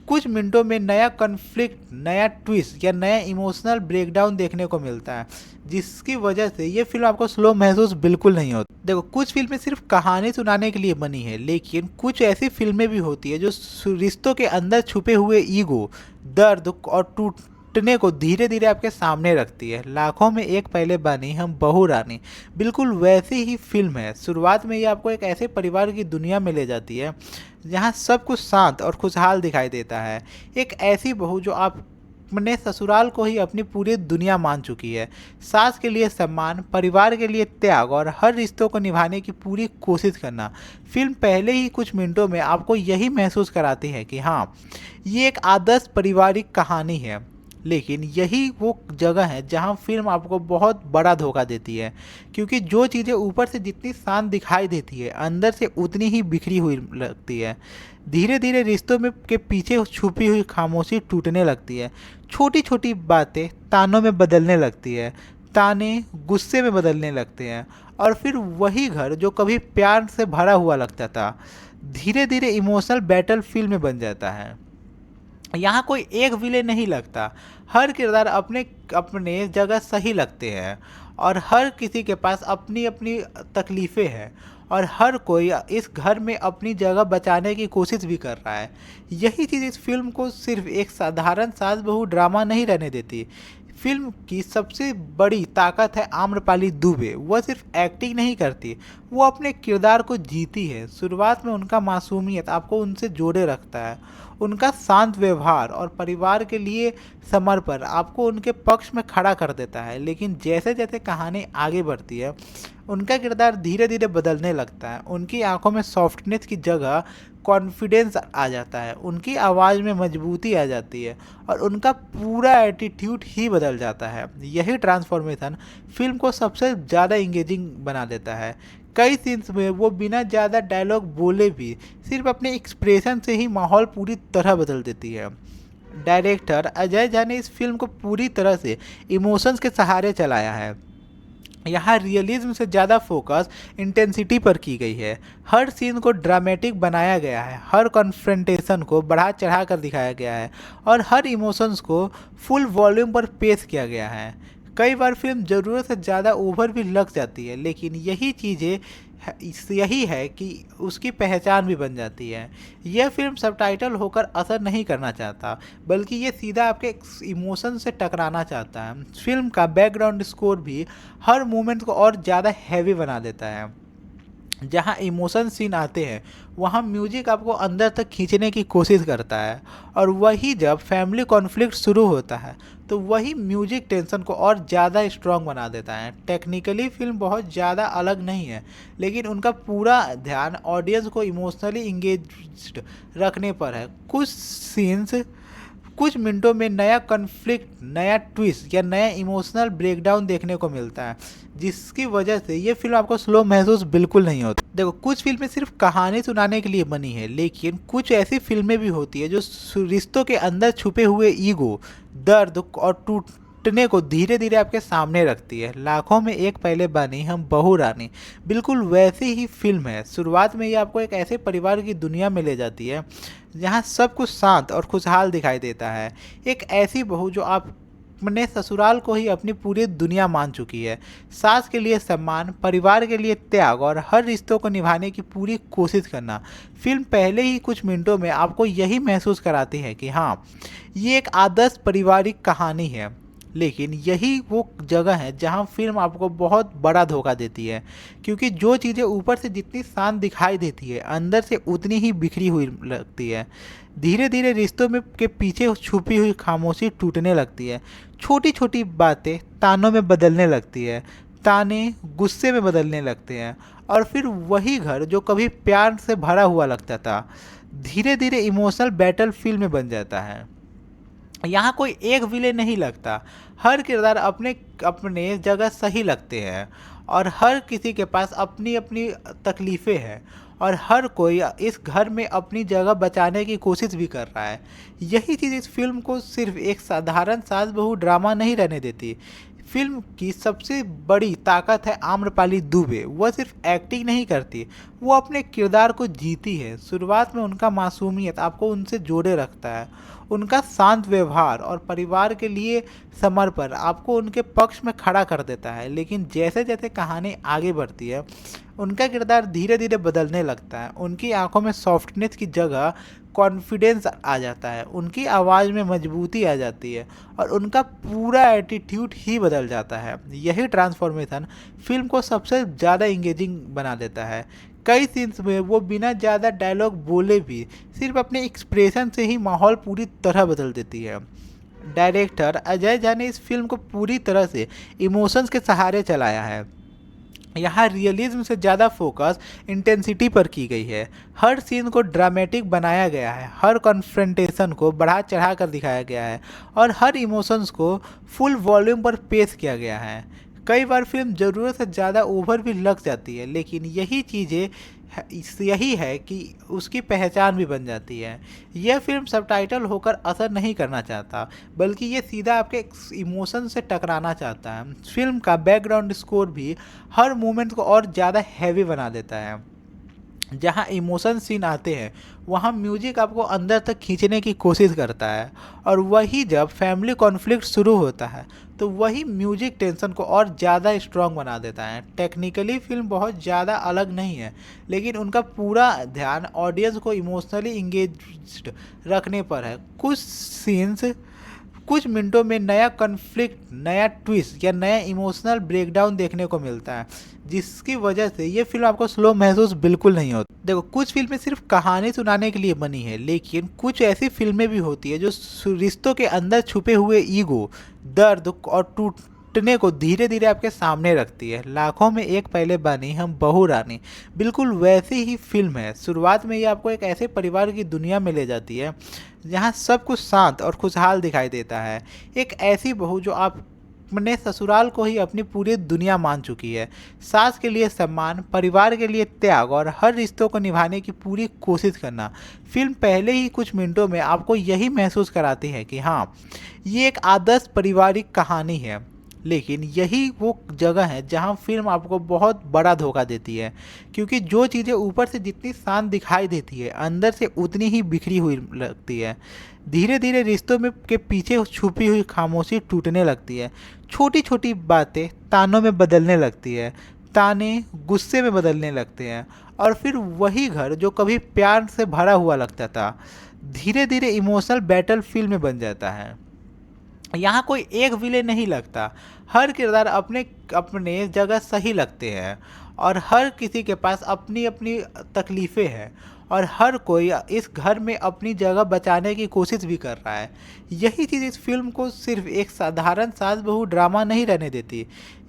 कुछ मिनटों में नया कॉन्फ्लिक्ट, नया ट्विस्ट या नया इमोशनल ब्रेकडाउन देखने को मिलता है, जिसकी वजह से ये फिल्म आपको स्लो महसूस बिल्कुल नहीं होती। देखो, कुछ फिल्में सिर्फ कहानी सुनाने के लिए बनी है, लेकिन कुछ ऐसी फिल्में भी होती है जो रिश्तों के अंदर छुपे हुए ईगो, दर्द और टूटने को धीरे धीरे आपके सामने रखती है। लाखों में एक पहले बानी हम बहू रानी बिल्कुल वैसी ही फिल्म है। शुरुआत में ये आपको एक ऐसे परिवार की दुनिया में ले जाती है जहाँ सब कुछ शांत और खुशहाल दिखाई देता है। एक ऐसी बहू जो अपने ससुराल को ही अपनी पूरी दुनिया मान चुकी है। सास के लिए सम्मान, परिवार के लिए त्याग और हर रिश्तों को निभाने की पूरी कोशिश करना। फिल्म पहले ही कुछ मिनटों में आपको यही महसूस कराती है कि हाँ, ये एक आदर्श पारिवारिक कहानी है। लेकिन यही वो जगह है जहाँ फिल्म आपको बहुत बड़ा धोखा देती है, क्योंकि जो चीज़ें ऊपर से जितनी शांत दिखाई देती है अंदर से उतनी ही बिखरी हुई लगती है। धीरे धीरे रिश्तों में के पीछे छुपी हुई खामोशी टूटने लगती है। छोटी छोटी बातें तानों में बदलने लगती है, ताने गुस्से में बदलने लगते हैं और फिर वही घर जो कभी प्यार से भरा हुआ लगता था धीरे धीरे इमोशनल बैटल फील्ड में बन जाता है। यहाँ कोई एक विलेन नहीं लगता, हर किरदार अपने अपने जगह सही लगते हैं और हर किसी के पास अपनी अपनी तकलीफ़ें हैं और हर कोई इस घर में अपनी जगह बचाने की कोशिश भी कर रहा है। यही चीज़ इस फिल्म को सिर्फ एक साधारण सास बहू ड्रामा नहीं रहने देती। फिल्म की सबसे बड़ी ताकत है आम्रपाली दुबे। वह सिर्फ एक्टिंग नहीं करती, वो अपने किरदार को जीती है। शुरुआत में उनका मासूमियत आपको उनसे जोड़े रखता है, उनका शांत व्यवहार और परिवार के लिए समर्पण आपको उनके पक्ष में खड़ा कर देता है। लेकिन जैसे जैसे कहानी आगे बढ़ती है उनका किरदार धीरे धीरे बदलने लगता है। उनकी आंखों में सॉफ्टनेस की जगह कॉन्फिडेंस आ जाता है, उनकी आवाज़ में मजबूती आ जाती है और उनका पूरा एटीट्यूड ही बदल जाता है। यही ट्रांसफॉर्मेशन फिल्म को सबसे ज़्यादा इंगेजिंग बना देता है। कई सीन्स में वो बिना ज़्यादा डायलॉग बोले भी सिर्फ अपने एक्सप्रेशन से ही माहौल पूरी तरह बदल देती है। डायरेक्टर अजय झा ने इस फिल्म को पूरी तरह से इमोशंस के सहारे चलाया है। यहाँ रियलिज्म से ज़्यादा फोकस इंटेंसिटी पर की गई है। हर सीन को ड्रामेटिक बनाया गया है, हर कॉन्फ्रंटेशन को बढ़ा चढ़ा कर दिखाया गया है और हर इमोशंस को फुल वॉल्यूम पर पेश किया गया है। कई बार फिल्म ज़रूरत से ज़्यादा ओवर भी लग जाती है, लेकिन यही है कि उसकी पहचान भी बन जाती है। यह फिल्म सबटाइटल होकर असर नहीं करना चाहता, बल्कि ये सीधा आपके इमोशन से टकराना चाहता है। फिल्म का बैकग्राउंड स्कोर भी हर मोमेंट को और ज़्यादा हैवी बना देता है। जहाँ इमोशन सीन आते हैं वहाँ म्यूजिक आपको अंदर तक खींचने की कोशिश करता है और वही जब फैमिली कॉन्फ्लिक्ट शुरू होता है तो वही म्यूजिक टेंशन को और ज़्यादा स्ट्रॉन्ग बना देता है। टेक्निकली फिल्म बहुत ज़्यादा अलग नहीं है, लेकिन उनका पूरा ध्यान ऑडियंस को इमोशनली इंगेज्ड रखने पर है। कुछ मिनटों में नया कॉन्फ्लिक्ट, नया ट्विस्ट या नया इमोशनल ब्रेकडाउन देखने को मिलता है, जिसकी वजह से ये फिल्म आपको स्लो महसूस बिल्कुल नहीं होती। देखो, कुछ फिल्में सिर्फ कहानी सुनाने के लिए बनी है, लेकिन कुछ ऐसी फिल्में भी होती है जो रिश्तों के अंदर छुपे हुए ईगो, दर्द और टूटने को धीरे धीरे आपके सामने रखती है। लाखों में एक पहले बानी हम बहू रानी बिल्कुल वैसी ही फिल्म है। शुरुआत में ये आपको एक ऐसे परिवार की दुनिया में ले जाती है जहाँ सब कुछ शांत और खुशहाल दिखाई देता है। एक ऐसी बहू जो अपने ससुराल को ही अपनी पूरी दुनिया मान चुकी है। सास के लिए सम्मान, परिवार के लिए त्याग और हर रिश्तों को निभाने की पूरी कोशिश करना। फिल्म पहले ही कुछ मिनटों में आपको यही महसूस कराती है कि हाँ, ये एक आदर्श पारिवारिक कहानी है। लेकिन यही वो जगह है जहाँ फिल्म आपको बहुत बड़ा धोखा देती है, क्योंकि जो चीज़ें ऊपर से जितनी शांत दिखाई देती है, अंदर से उतनी ही बिखरी हुई लगती है। धीरे धीरे रिश्तों में के पीछे छुपी हुई खामोशी टूटने लगती है। छोटी छोटी बातें तानों में बदलने लगती है, ताने गुस्से में बदलने लगते हैं, और फिर वही घर जो कभी प्यार से भरा हुआ लगता था, धीरे धीरे इमोशनल बैटल फील्ड में बन जाता है। यहाँ कोई एक विलेन नहीं लगता, हर किरदार अपने अपने जगह सही लगते हैं, और हर किसी के पास अपनी अपनी तकलीफ़ें हैं, और हर कोई इस घर में अपनी जगह बचाने की कोशिश भी कर रहा है। यही चीज़ इस फिल्म को सिर्फ एक साधारण सास बहू ड्रामा नहीं रहने देती। फिल्म की सबसे बड़ी ताकत है आम्रपाली दुबे। वह सिर्फ एक्टिंग नहीं करती, वो अपने किरदार को जीती है। शुरुआत में उनका मासूमियत आपको उनसे जोड़े रखता है, उनका शांत व्यवहार और परिवार के लिए समर्पण आपको उनके पक्ष में खड़ा कर देता है। लेकिन जैसे जैसे कहानी आगे बढ़ती है, उनका किरदार धीरे धीरे बदलने लगता है। उनकी आंखों में सॉफ्टनेस की जगह कॉन्फिडेंस आ जाता है, उनकी आवाज़ में मजबूती आ जाती है, और उनका पूरा एटीट्यूड ही बदल जाता है। यही ट्रांसफॉर्मेशन फिल्म को सबसे ज़्यादा इंगेजिंग बना देता है। कई सीन्स में वो बिना ज़्यादा डायलॉग बोले भी सिर्फ अपने एक्सप्रेशन से ही माहौल पूरी तरह बदल देती है। डायरेक्टर अजय झा ने इस फिल्म को पूरी तरह से इमोशंस के सहारे चलाया है। यहाँ रियलिज्म से ज़्यादा फोकस इंटेंसिटी पर की गई है। हर सीन को ड्रामेटिक बनाया गया है, हर कॉन्फ्रंटेशन को बढ़ा चढ़ा कर दिखाया गया है, और हर इमोशंस को फुल वॉल्यूम पर पेश किया गया है। कई बार फिल्म ज़रूरत से ज़्यादा ओवर भी लग जाती है, लेकिन यही है कि उसकी पहचान भी बन जाती है। यह फिल्म सबटाइटल होकर असर नहीं करना चाहता, बल्कि ये सीधा आपके इमोशन से टकराना चाहता है। फिल्म का बैकग्राउंड स्कोर भी हर मोमेंट को और ज़्यादा हैवी बना देता है। जहाँ इमोशन सीन आते हैं, वहाँ म्यूजिक आपको अंदर तक खींचने की कोशिश करता है, और वही जब फैमिली कॉन्फ्लिक्ट शुरू होता है तो वही म्यूजिक टेंशन को और ज़्यादा स्ट्रॉन्ग बना देता है। टेक्निकली फिल्म बहुत ज़्यादा अलग नहीं है, लेकिन उनका पूरा ध्यान ऑडियंस को इमोशनली इंगेज्ड रखने पर है। कुछ सीन्स कुछ मिनटों में नया कॉन्फ्लिक्ट, नया ट्विस्ट या नया इमोशनल ब्रेकडाउन देखने को मिलता है, जिसकी वजह से ये फिल्म आपको स्लो महसूस बिल्कुल नहीं होती। देखो, कुछ फिल्में सिर्फ कहानी सुनाने के लिए बनी है, लेकिन कुछ ऐसी फिल्में भी होती है जो रिश्तों के अंदर छुपे हुए ईगो, दर्द और टूटने को धीरे धीरे आपके सामने रखती है। लाखों में एक पहले बानी हम बहू रानी बिल्कुल वैसी ही फिल्म है। शुरुआत में ये आपको एक ऐसे परिवार की दुनिया में ले जाती है जहाँ सब कुछ शांत और खुशहाल दिखाई देता है। एक ऐसी बहू जो अपने ससुराल को ही अपनी पूरी दुनिया मान चुकी है। सास के लिए सम्मान, परिवार के लिए त्याग और हर रिश्तों को निभाने की पूरी कोशिश करना। फिल्म पहले ही कुछ मिनटों में आपको यही महसूस कराती है कि हाँ, ये एक आदर्श पारिवारिक कहानी है। लेकिन यही वो जगह है जहाँ फिल्म आपको बहुत बड़ा धोखा देती है, क्योंकि जो चीज़ें ऊपर से जितनी शांत दिखाई देती है, अंदर से उतनी ही बिखरी हुई लगती है। धीरे धीरे रिश्तों में के पीछे छुपी हुई खामोशी टूटने लगती है। छोटी छोटी बातें तानों में बदलने लगती है, ताने गुस्से में बदलने लगते हैं, और फिर वही घर जो कभी प्यार से भरा हुआ लगता था, धीरे धीरे इमोशनल बैटल फील्ड में बन जाता है। यहाँ कोई एक विलेन नहीं लगता, हर किरदार अपने अपने जगह सही लगते हैं, और हर किसी के पास अपनी अपनी तकलीफ़ें हैं, और हर कोई इस घर में अपनी जगह बचाने की कोशिश भी कर रहा है। यही चीज़ इस फिल्म को सिर्फ एक साधारण सास बहू ड्रामा नहीं रहने देती।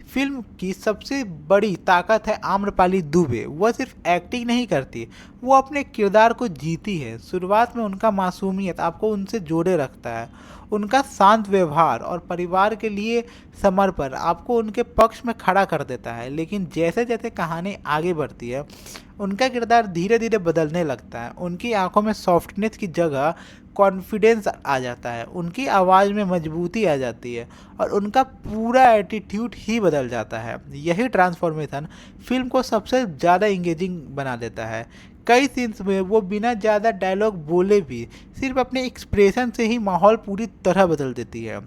फिल्म की सबसे बड़ी ताकत है आम्रपाली दुबे। वह सिर्फ एक्टिंग नहीं करती, वो अपने किरदार को जीती है। शुरुआत में उनका मासूमियत आपको उनसे जोड़े रखता है। उनका शांत व्यवहार और परिवार के लिए समर्पण आपको उनके पक्ष में खड़ा कर देता है। लेकिन जैसे जैसे कहानी आगे बढ़ती है, उनका किरदार धीरे धीरे बदलने लगता है। उनकी आंखों में सॉफ्टनेस की जगह कॉन्फिडेंस आ जाता है, उनकी आवाज़ में मजबूती आ जाती है और उनका पूरा एटीट्यूड ही बदल जाता है। यही ट्रांसफॉर्मेशन फिल्म को सबसे ज़्यादा इंगेजिंग बना देता है। कई सीन्स में वो बिना ज़्यादा डायलॉग बोले भी सिर्फ अपने एक्सप्रेशन से ही माहौल पूरी तरह बदल देती है।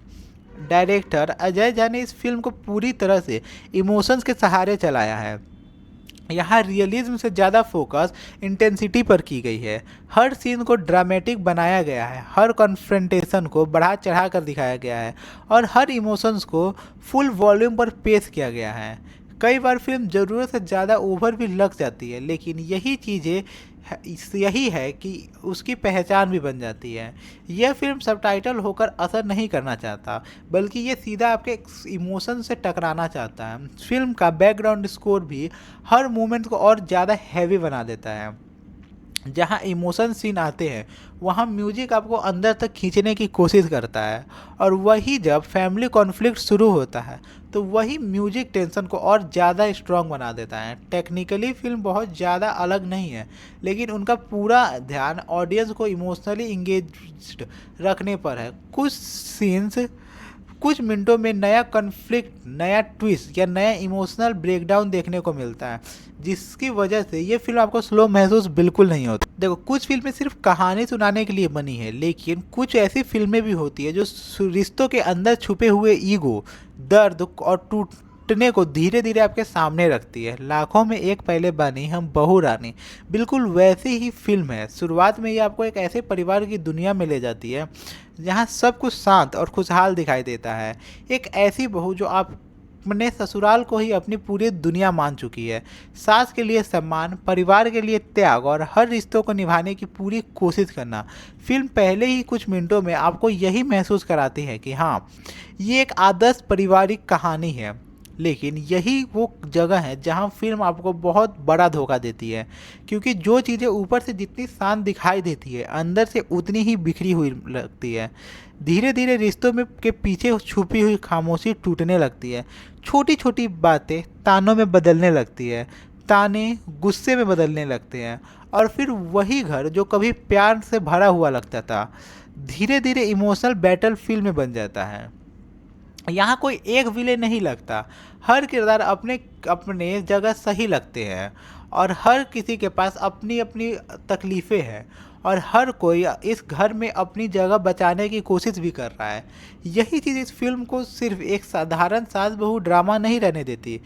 डायरेक्टर अजय झा ने इस फिल्म को पूरी तरह से इमोशंस के सहारे चलाया है। यहाँ रियलिज्म से ज़्यादा फोकस इंटेंसिटी पर की गई है। हर सीन को ड्रामेटिक बनाया गया है, हर कॉन्फ्रंटेशन को बढ़ा चढ़ा कर दिखाया गया है और हर इमोशंस को फुल वॉल्यूम पर पेश किया गया है। कई बार फिल्म ज़रूरत से ज़्यादा ओवर भी लग जाती है, लेकिन यही है कि उसकी पहचान भी बन जाती है। यह फिल्म सबटाइटल होकर असर नहीं करना चाहता, बल्कि ये सीधा आपके इमोशन से टकराना चाहता है। फिल्म का बैकग्राउंड स्कोर भी हर मोमेंट को और ज़्यादा हैवी बना देता है। जहाँ इमोशन सीन आते हैं, वहाँ म्यूजिक आपको अंदर तक खींचने की कोशिश करता है और वही जब फैमिली कॉन्फ्लिक्ट शुरू होता है तो वही म्यूजिक टेंशन को और ज़्यादा स्ट्रॉन्ग बना देता है। टेक्निकली फिल्म बहुत ज़्यादा अलग नहीं है, लेकिन उनका पूरा ध्यान ऑडियंस को इमोशनली इंगेज्ड रखने पर है। कुछ सीन्स कुछ मिनटों में नया कॉन्फ्लिक्ट, नया ट्विस्ट या नया इमोशनल ब्रेकडाउन देखने को मिलता है, जिसकी वजह से ये फिल्म आपको स्लो महसूस बिल्कुल नहीं होती। देखो, कुछ फिल्में सिर्फ कहानी सुनाने के लिए बनी है, लेकिन कुछ ऐसी फिल्में भी होती है जो रिश्तों के अंदर छुपे हुए ईगो, दर्द और टूटने को धीरे धीरे आपके सामने रखती है। लाखों में एक पहले बनी हम बहू रानी बिल्कुल वैसी ही फिल्म है। शुरुआत में ये आपको एक ऐसे परिवार की दुनिया में ले जाती है जहाँ सब कुछ शांत और खुशहाल दिखाई देता है। एक ऐसी बहू जो अपने ससुराल को ही अपनी पूरी दुनिया मान चुकी है। सास के लिए सम्मान, परिवार के लिए त्याग और हर रिश्तों को निभाने की पूरी कोशिश करना। फिल्म पहले ही कुछ मिनटों में आपको यही महसूस कराती है कि हाँ, ये एक आदर्श पारिवारिक कहानी है। लेकिन यही वो जगह है जहाँ फिल्म आपको बहुत बड़ा धोखा देती है, क्योंकि जो चीज़ें ऊपर से जितनी शांत दिखाई देती है, अंदर से उतनी ही बिखरी हुई लगती है। धीरे धीरे रिश्तों में के पीछे छुपी हुई खामोशी टूटने लगती है। छोटी छोटी बातें तानों में बदलने लगती है, ताने गुस्से में बदलने लगते हैं और फिर वही घर जो कभी प्यार से भरा हुआ लगता था, धीरे धीरे इमोशनल बैटल फील्ड में बन जाता है। यहाँ कोई एक विलेन नहीं लगता, हर किरदार अपने अपने जगह सही लगते हैं और हर किसी के पास अपनी अपनी तकलीफ़ें हैं और हर कोई इस घर में अपनी जगह बचाने की कोशिश भी कर रहा है। यही चीज़ इस फिल्म को सिर्फ एक साधारण सास बहू ड्रामा नहीं रहने देती।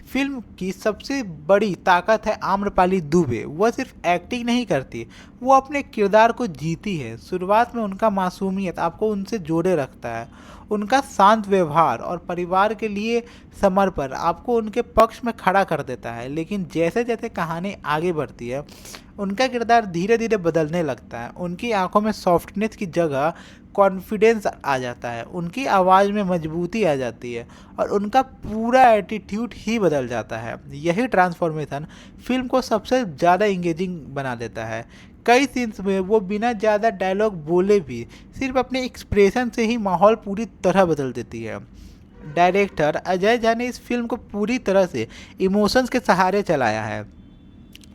फिल्म की सबसे बड़ी ताकत है आम्रपाली दुबे। वह सिर्फ एक्टिंग नहीं करती, वो अपने किरदार को जीती है। शुरुआत में उनका मासूमियत आपको उनसे जोड़े रखता है, उनका शांत व्यवहार और परिवार के लिए समर्पण आपको उनके पक्ष में खड़ा कर देता है। लेकिन जैसे जैसे कहानी आगे बढ़ती है, उनका किरदार धीरे धीरे बदलने लगता है। उनकी आंखों में सॉफ्टनेस की जगह कॉन्फिडेंस आ जाता है, उनकी आवाज़ में मजबूती आ जाती है और उनका पूरा एटीट्यूड ही बदल जाता है। यही ट्रांसफॉर्मेशन फिल्म को सबसे ज़्यादा इंगेजिंग बना देता है। कई सीन्स में वो बिना ज़्यादा डायलॉग बोले भी सिर्फ अपने एक्सप्रेशन से ही माहौल पूरी तरह बदल देती है। डायरेक्टर अजय झा ने इस फिल्म को पूरी तरह से इमोशंस के सहारे चलाया है।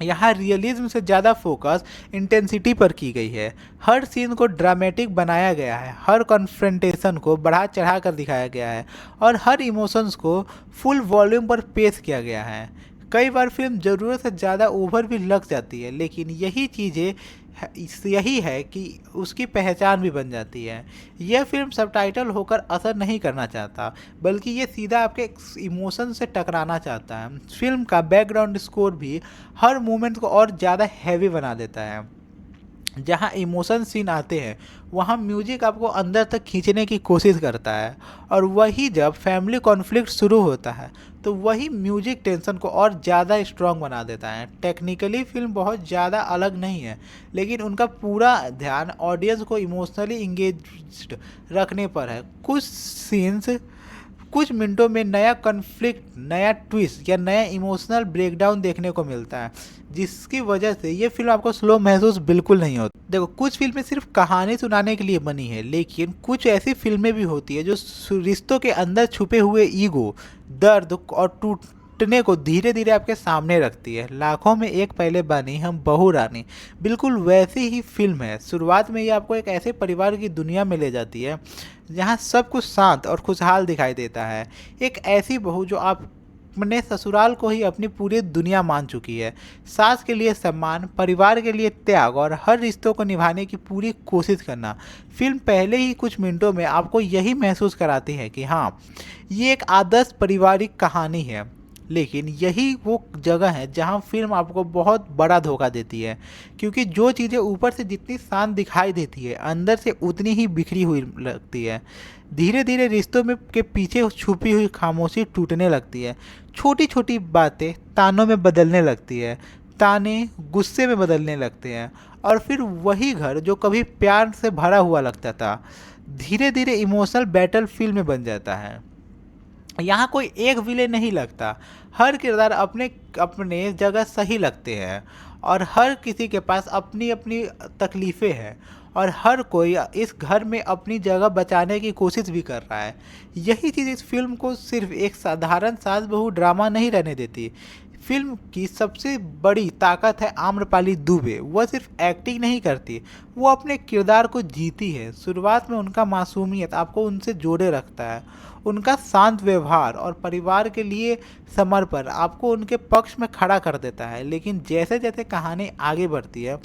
यहाँ रियलिज्म से ज़्यादा फोकस इंटेंसिटी पर की गई है। हर सीन को ड्रामेटिक बनाया गया है, हर कॉन्फ्रंटेशन को बढ़ा चढ़ा कर दिखाया गया है और हर इमोशंस को फुल वॉल्यूम पर पेश किया गया है। कई बार फिल्म ज़रूरत से ज़्यादा ओवर भी लग जाती है, लेकिन यही है कि उसकी पहचान भी बन जाती है। यह फिल्म सबटाइटल होकर असर नहीं करना चाहता, बल्कि ये सीधा आपके इमोशन से टकराना चाहता है। फिल्म का बैकग्राउंड स्कोर भी हर मोमेंट को और ज़्यादा हैवी बना देता है। जहाँ इमोशन सीन आते हैं, वहाँ म्यूजिक आपको अंदर तक खींचने की कोशिश करता है और वही जब फैमिली कॉन्फ्लिक्ट शुरू होता है तो वही म्यूजिक टेंशन को और ज़्यादा स्ट्रॉन्ग बना देता है। टेक्निकली फिल्म बहुत ज़्यादा अलग नहीं है, लेकिन उनका पूरा ध्यान ऑडियंस को इमोशनली इंगेज्ड रखने पर है। कुछ मिनटों में नया कॉन्फ्लिक्ट, नया ट्विस्ट या नया इमोशनल ब्रेकडाउन देखने को मिलता है, जिसकी वजह से ये फिल्म आपको स्लो महसूस बिल्कुल नहीं होती। देखो, कुछ फिल्में सिर्फ कहानी सुनाने के लिए बनी है, लेकिन कुछ ऐसी फिल्में भी होती है जो रिश्तों के अंदर छुपे हुए ईगो, दर्द और टूटने को धीरे धीरे आपके सामने रखती है। लाखों में एक पहले बानी हम बहू रानी बिल्कुल वैसी ही फिल्म है। शुरुआत में ये आपको एक ऐसे परिवार की दुनिया में ले जाती है जहाँ सब कुछ शांत और खुशहाल दिखाई देता है। एक ऐसी बहू जो अपने ससुराल को ही अपनी पूरी दुनिया मान चुकी है। सास के लिए सम्मान, परिवार के लिए त्याग और हर रिश्तों को निभाने की पूरी कोशिश करना। फिल्म पहले ही कुछ मिनटों में आपको यही महसूस कराती है कि हाँ, ये एक आदर्श पारिवारिक कहानी है। लेकिन यही वो जगह है जहाँ फिल्म आपको बहुत बड़ा धोखा देती है, क्योंकि जो चीज़ें ऊपर से जितनी शांत दिखाई देती है, अंदर से उतनी ही बिखरी हुई लगती है। धीरे धीरे रिश्तों में के पीछे छुपी हुई खामोशी टूटने लगती है। छोटी छोटी बातें तानों में बदलने लगती है, ताने गुस्से में बदलने लगते हैं, और फिर वही घर जो कभी प्यार से भरा हुआ लगता था, धीरे धीरे इमोशनल बैटल फील्ड में बन जाता है। यहाँ कोई एक विलेन नहीं लगता, हर किरदार अपने अपने जगह सही लगते हैं, और हर किसी के पास अपनी अपनी तकलीफ़ें हैं, और हर कोई इस घर में अपनी जगह बचाने की कोशिश भी कर रहा है। यही चीज़ इस फिल्म को सिर्फ एक साधारण सास बहू ड्रामा नहीं रहने देती। फिल्म की सबसे बड़ी ताकत है आम्रपाली दुबे। वह सिर्फ एक्टिंग नहीं करती, वो अपने किरदार को जीती है। शुरुआत में उनका मासूमियत आपको उनसे जोड़े रखता है, उनका शांत व्यवहार और परिवार के लिए समर्पण आपको उनके पक्ष में खड़ा कर देता है। लेकिन जैसे जैसे कहानी आगे बढ़ती है,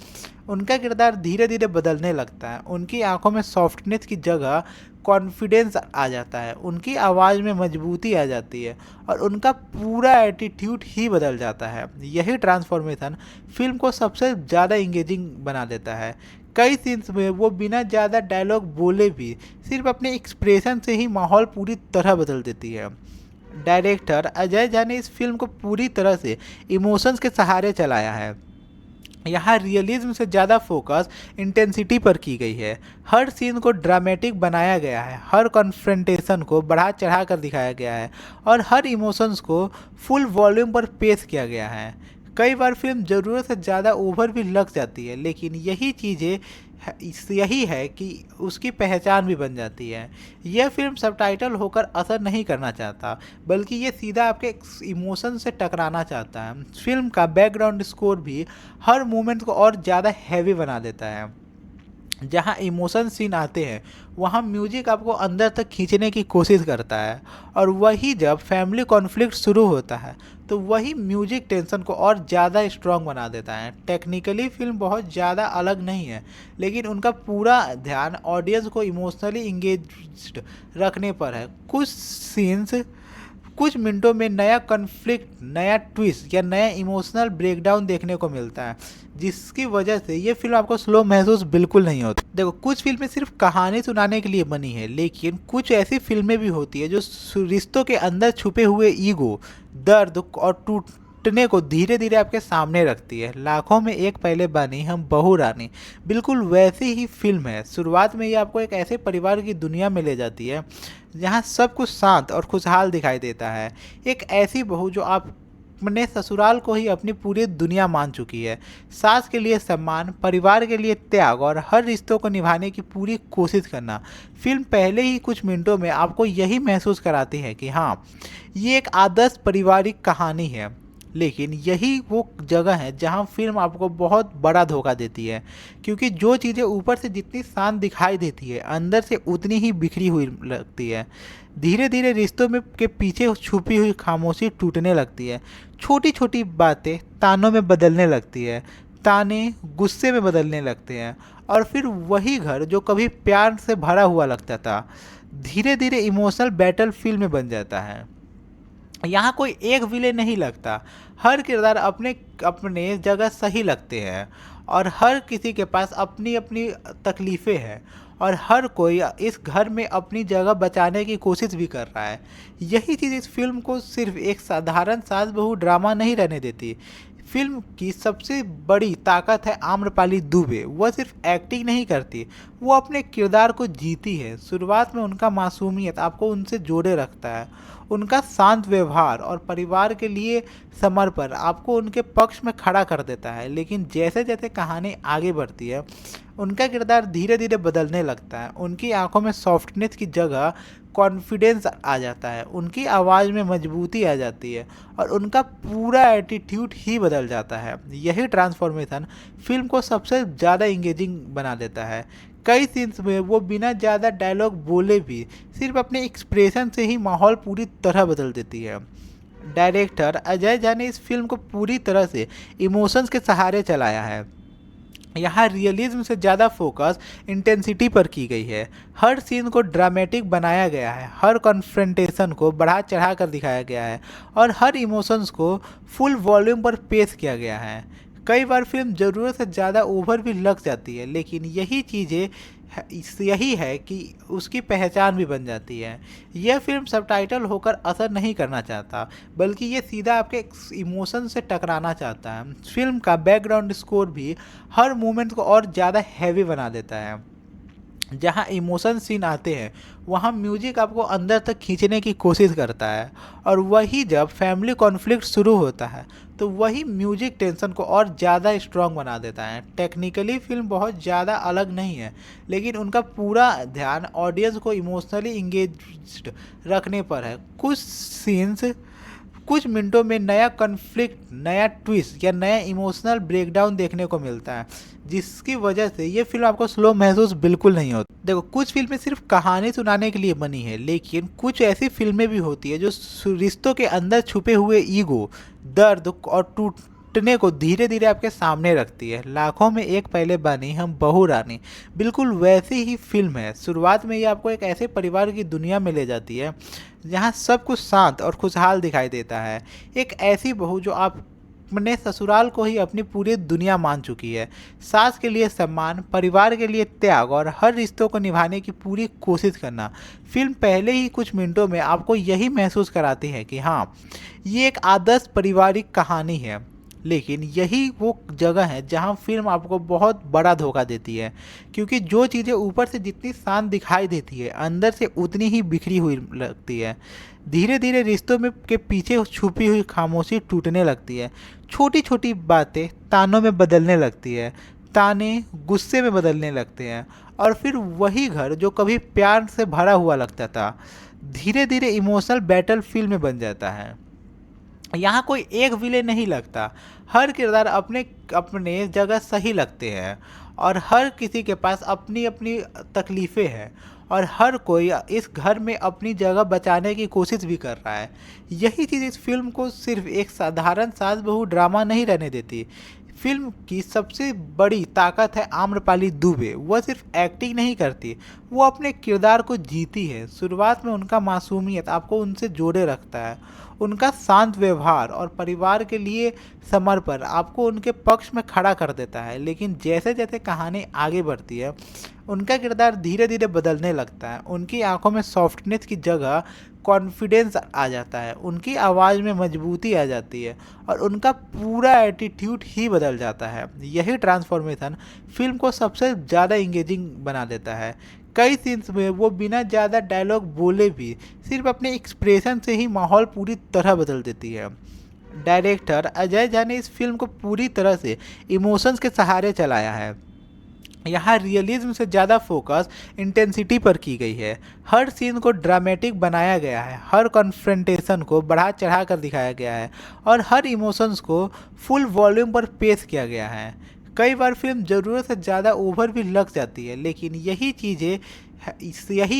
उनका किरदार धीरे धीरे बदलने लगता है। उनकी आंखों में सॉफ्टनेस की जगह कॉन्फिडेंस आ जाता है, उनकी आवाज़ में मजबूती आ जाती है, और उनका पूरा एटीट्यूड ही बदल जाता है। यही ट्रांसफॉर्मेशन फिल्म को सबसे ज़्यादा इंगेजिंग बना देता है। कई सीन्स में वो बिना ज़्यादा डायलॉग बोले भी सिर्फ अपने एक्सप्रेशन से ही माहौल पूरी तरह बदल देती है। डायरेक्टर अजय झा ने इस फिल्म को पूरी तरह से इमोशंस के सहारे चलाया है। यहाँ रियलिज्म से ज़्यादा फोकस इंटेंसिटी पर की गई है। हर सीन को ड्रामेटिक बनाया गया है, हर कॉन्फ्रंटेशन को बढ़ा चढ़ा कर दिखाया गया है, और हर इमोशंस को फुल वॉल्यूम पर पेश किया गया है। कई बार फिल्म ज़रूरत से ज़्यादा ओवर भी लग जाती है, लेकिन यही है कि उसकी पहचान भी बन जाती है। यह फिल्म सबटाइटल होकर असर नहीं करना चाहता, बल्कि ये सीधा आपके इमोशन से टकराना चाहता है। फिल्म का बैकग्राउंड स्कोर भी हर मोमेंट को और ज़्यादा हैवी बना देता है। जहाँ इमोशन सीन आते हैं, वहाँ म्यूजिक आपको अंदर तक खींचने की कोशिश करता है, और वही जब फैमिली कॉन्फ्लिक्ट शुरू होता है तो वही म्यूजिक टेंशन को और ज़्यादा स्ट्रॉन्ग बना देता है। टेक्निकली फिल्म बहुत ज़्यादा अलग नहीं है, लेकिन उनका पूरा ध्यान ऑडियंस को इमोशनली इंगेज्ड रखने पर है। कुछ सीन्स कुछ मिनटों में नया कॉन्फ्लिक्ट, नया ट्विस्ट या नया इमोशनल ब्रेकडाउन देखने को मिलता है, जिसकी वजह से ये फिल्म आपको स्लो महसूस बिल्कुल नहीं होती। देखो, कुछ फिल्में सिर्फ कहानी सुनाने के लिए बनी है, लेकिन कुछ ऐसी फिल्में भी होती है जो रिश्तों के अंदर छुपे हुए ईगो, दर्द और टूटने को धीरे धीरे आपके सामने रखती है। लाखों में एक पहले बानी हम बहू रानी बिल्कुल वैसी ही फिल्म है। शुरुआत में ये आपको एक ऐसे परिवार की दुनिया में ले जाती है जहाँ सब कुछ शांत और खुशहाल दिखाई देता है। एक ऐसी बहू जो अपने ससुराल को ही अपनी पूरी दुनिया मान चुकी है। सास के लिए सम्मान, परिवार के लिए त्याग और हर रिश्तों को निभाने की पूरी कोशिश करना। फिल्म पहले ही कुछ मिनटों में आपको यही महसूस कराती है कि हाँ, ये एक आदर्श पारिवारिक कहानी है। लेकिन यही वो जगह है जहाँ फिल्म आपको बहुत बड़ा धोखा देती है, क्योंकि जो चीज़ें ऊपर से जितनी शांत दिखाई देती है, अंदर से उतनी ही बिखरी हुई लगती है। धीरे धीरे रिश्तों में के पीछे छुपी हुई खामोशी टूटने लगती है। छोटी छोटी बातें तानों में बदलने लगती है, ताने गुस्से में बदलने लगते हैं, और फिर वही घर जो कभी प्यार से भरा हुआ लगता था, धीरे धीरे इमोशनल बैटल फील्ड में बन जाता है। यहाँ कोई एक विलेन नहीं लगता, हर किरदार अपने अपने जगह सही लगते हैं, और हर किसी के पास अपनी अपनी तकलीफ़ें हैं, और हर कोई इस घर में अपनी जगह बचाने की कोशिश भी कर रहा है। यही चीज़ इस फिल्म को सिर्फ एक साधारण सास बहू ड्रामा नहीं रहने देती। फिल्म की सबसे बड़ी ताकत है आम्रपाली दुबे। वह सिर्फ एक्टिंग नहीं करती, वो अपने किरदार को जीती है। शुरुआत में उनका मासूमियत आपको उनसे जोड़े रखता है। उनका शांत व्यवहार और परिवार के लिए समर्पण आपको उनके पक्ष में खड़ा कर देता है। लेकिन जैसे जैसे कहानी आगे बढ़ती है, उनका किरदार धीरे धीरे बदलने लगता है। उनकी आंखों में सॉफ्टनेस की जगह कॉन्फिडेंस आ जाता है, उनकी आवाज़ में मजबूती आ जाती है और उनका पूरा एटीट्यूड ही बदल जाता है। यही ट्रांसफॉर्मेशन फिल्म को सबसे ज़्यादा इंगेजिंग बना देता है। कई सीन्स में वो बिना ज़्यादा डायलॉग बोले भी सिर्फ अपने एक्सप्रेशन से ही माहौल पूरी तरह बदल देती है। डायरेक्टर अजय झा ने इस फिल्म को पूरी तरह से इमोशंस के सहारे चलाया है। यहाँ रियलिज्म से ज़्यादा फोकस इंटेंसिटी पर की गई है। हर सीन को ड्रामेटिक बनाया गया है, हर कॉन्फ्रंटेशन को बढ़ा चढ़ा कर दिखाया गया है और हर इमोशंस को फुल वॉल्यूम पर पेश किया गया है। कई बार फिल्म ज़रूरत से ज़्यादा ओवर भी लग जाती है, लेकिन यही है कि उसकी पहचान भी बन जाती है। यह फिल्म सबटाइटल होकर असर नहीं करना चाहता, बल्कि ये सीधा आपके इमोशन से टकराना चाहता है। फिल्म का बैकग्राउंड स्कोर भी हर मोमेंट को और ज़्यादा हैवी बना देता है। जहाँ इमोशन सीन आते हैं, वहाँ म्यूजिक आपको अंदर तक खींचने की कोशिश करता है और वही जब फैमिली कॉन्फ्लिक्ट शुरू होता है, तो वही म्यूजिक टेंशन को और ज़्यादा स्ट्रॉन्ग बना देता है। टेक्निकली फिल्म बहुत ज़्यादा अलग नहीं है, लेकिन उनका पूरा ध्यान ऑडियंस को इमोशनली इंगेज्ड रखने पर है। कुछ सीन्स कुछ मिनटों में नया कॉन्फ्लिक्ट, नया ट्विस्ट या नया इमोशनल ब्रेकडाउन देखने को मिलता है, जिसकी वजह से ये फिल्म आपको स्लो महसूस बिल्कुल नहीं होती। देखो, कुछ फिल्में सिर्फ कहानी सुनाने के लिए बनी है, लेकिन कुछ ऐसी फिल्में भी होती है जो रिश्तों के अंदर छुपे हुए ईगो, दर्द और टूटने को धीरे धीरे आपके सामने रखती है। लाखों में एक पहले बानी हम बहू रानी बिल्कुल वैसी ही फिल्म है। शुरुआत में ये आपको एक ऐसे परिवार की दुनिया में ले जाती है जहाँ सब कुछ शांत और खुशहाल दिखाई देता है। एक ऐसी बहू जो अपने ससुराल को ही अपनी पूरी दुनिया मान चुकी है। सास के लिए सम्मान, परिवार के लिए त्याग और हर रिश्तों को निभाने की पूरी कोशिश करना। फिल्म पहले ही कुछ मिनटों में आपको यही महसूस कराती है कि हाँ, ये एक आदर्श पारिवारिक कहानी है। लेकिन यही वो जगह है जहाँ फिल्म आपको बहुत बड़ा धोखा देती है, क्योंकि जो चीज़ें ऊपर से जितनी शांत दिखाई देती है, अंदर से उतनी ही बिखरी हुई लगती है। धीरे धीरे रिश्तों में के पीछे छुपी हुई खामोशी टूटने लगती है। छोटी छोटी बातें तानों में बदलने लगती है, ताने गुस्से में बदलने लगते हैं और फिर वही घर जो कभी प्यार से भरा हुआ लगता था, धीरे धीरे इमोशनल बैटल फील्ड में बन जाता है। यहाँ कोई एक विलेन नहीं लगता, हर किरदार अपने अपने जगह सही लगते हैं और हर किसी के पास अपनी अपनी तकलीफ़ें हैं और हर कोई इस घर में अपनी जगह बचाने की कोशिश भी कर रहा है। यही चीज़ इस फिल्म को सिर्फ एक साधारण सास बहू ड्रामा नहीं रहने देती। फिल्म की सबसे बड़ी ताकत है आम्रपाली दुबे। वह सिर्फ एक्टिंग नहीं करती, वो अपने किरदार को जीती है। शुरुआत में उनका मासूमियत आपको उनसे जोड़े रखता है, उनका शांत व्यवहार और परिवार के लिए समर्पण आपको उनके पक्ष में खड़ा कर देता है। लेकिन जैसे जैसे कहानी आगे बढ़ती है, उनका किरदार धीरे धीरे बदलने लगता है। उनकी आंखों में सॉफ्टनेस की जगह कॉन्फिडेंस आ जाता है, उनकी आवाज़ में मजबूती आ जाती है और उनका पूरा एटीट्यूड ही बदल जाता है। यही ट्रांसफॉर्मेशन फिल्म को सबसे ज़्यादा इंगेजिंग बना देता है। कई सीन्स में वो बिना ज़्यादा डायलॉग बोले भी सिर्फ अपने एक्सप्रेशन से ही माहौल पूरी तरह बदल देती है। डायरेक्टर अजय झा ने इस फिल्म को पूरी तरह से इमोशंस के सहारे चलाया है। यहाँ रियलिज्म से ज़्यादा फोकस इंटेंसिटी पर की गई है। हर सीन को ड्रामेटिक बनाया गया है, हर कॉन्फ्रंटेशन को बढ़ा चढ़ा कर दिखाया गया है और हर इमोशंस को फुल वॉल्यूम पर पेश किया गया है। कई बार फिल्म ज़रूरत से ज़्यादा ओवर भी लग जाती है, लेकिन यही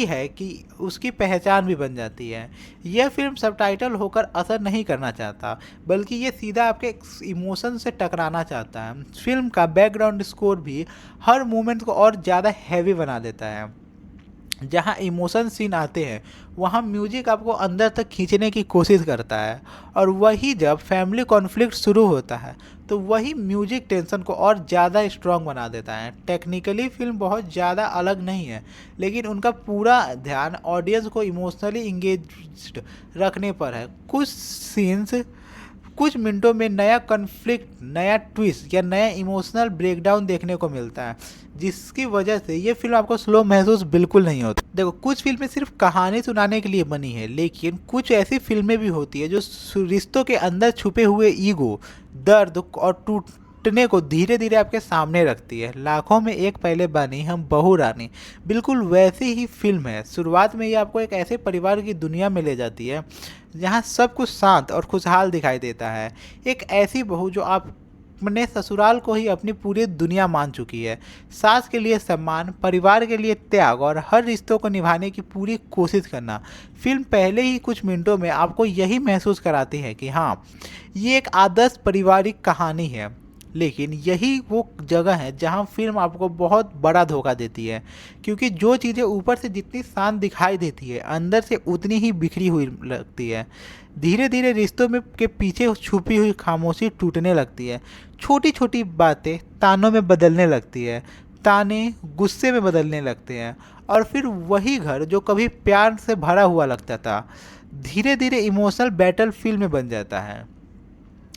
है कि उसकी पहचान भी बन जाती है। यह फिल्म सबटाइटल होकर असर नहीं करना चाहता, बल्कि ये सीधा आपके इमोशन से टकराना चाहता है। फिल्म का बैकग्राउंड स्कोर भी हर मोमेंट को और ज़्यादा हैवी बना देता है। जहाँ इमोशन सीन आते हैं, वहाँ म्यूजिक आपको अंदर तक खींचने की कोशिश करता है और वही जब फैमिली कॉन्फ्लिक्ट शुरू होता है, तो वही म्यूजिक टेंशन को और ज़्यादा स्ट्रॉन्ग बना देता है। टेक्निकली फिल्म बहुत ज़्यादा अलग नहीं है, लेकिन उनका पूरा ध्यान ऑडियंस को इमोशनली इंगेज्ड रखने पर है। कुछ मिनटों में नया कॉन्फ्लिक्ट, नया ट्विस्ट या नया इमोशनल ब्रेकडाउन देखने को मिलता है, जिसकी वजह से ये फिल्म आपको स्लो महसूस बिल्कुल नहीं होती। देखो, कुछ फिल्में सिर्फ कहानी सुनाने के लिए बनी है, लेकिन कुछ ऐसी फिल्में भी होती है जो रिश्तों के अंदर छुपे हुए ईगो, दर्द और टूटने को धीरे धीरे आपके सामने रखती है। लाखों में एक पहले बानी हम बहू रानी बिल्कुल वैसी ही फिल्म है। शुरुआत में ये आपको एक ऐसे परिवार की दुनिया में ले जाती है जहाँ सब कुछ शांत और खुशहाल दिखाई देता है। एक ऐसी बहू जो अपने ससुराल को ही अपनी पूरी दुनिया मान चुकी है। सास के लिए सम्मान, परिवार के लिए त्याग और हर रिश्तों को निभाने की पूरी कोशिश करना। फिल्म पहले ही कुछ मिनटों में आपको यही महसूस कराती है कि हाँ, ये एक आदर्श पारिवारिक कहानी है, लेकिन यही वो जगह है जहां फिल्म आपको बहुत बड़ा धोखा देती है, क्योंकि जो चीज़ें ऊपर से जितनी शांत दिखाई देती है, अंदर से उतनी ही बिखरी हुई लगती है। धीरे धीरे रिश्तों में के पीछे छुपी हुई खामोशी टूटने लगती है। छोटी छोटी बातें तानों में बदलने लगती है, ताने गुस्से में बदलने लगते हैं, और फिर वही घर जो कभी प्यार से भरा हुआ लगता था, धीरे धीरे इमोशनल बैटल फील्ड में बन जाता है।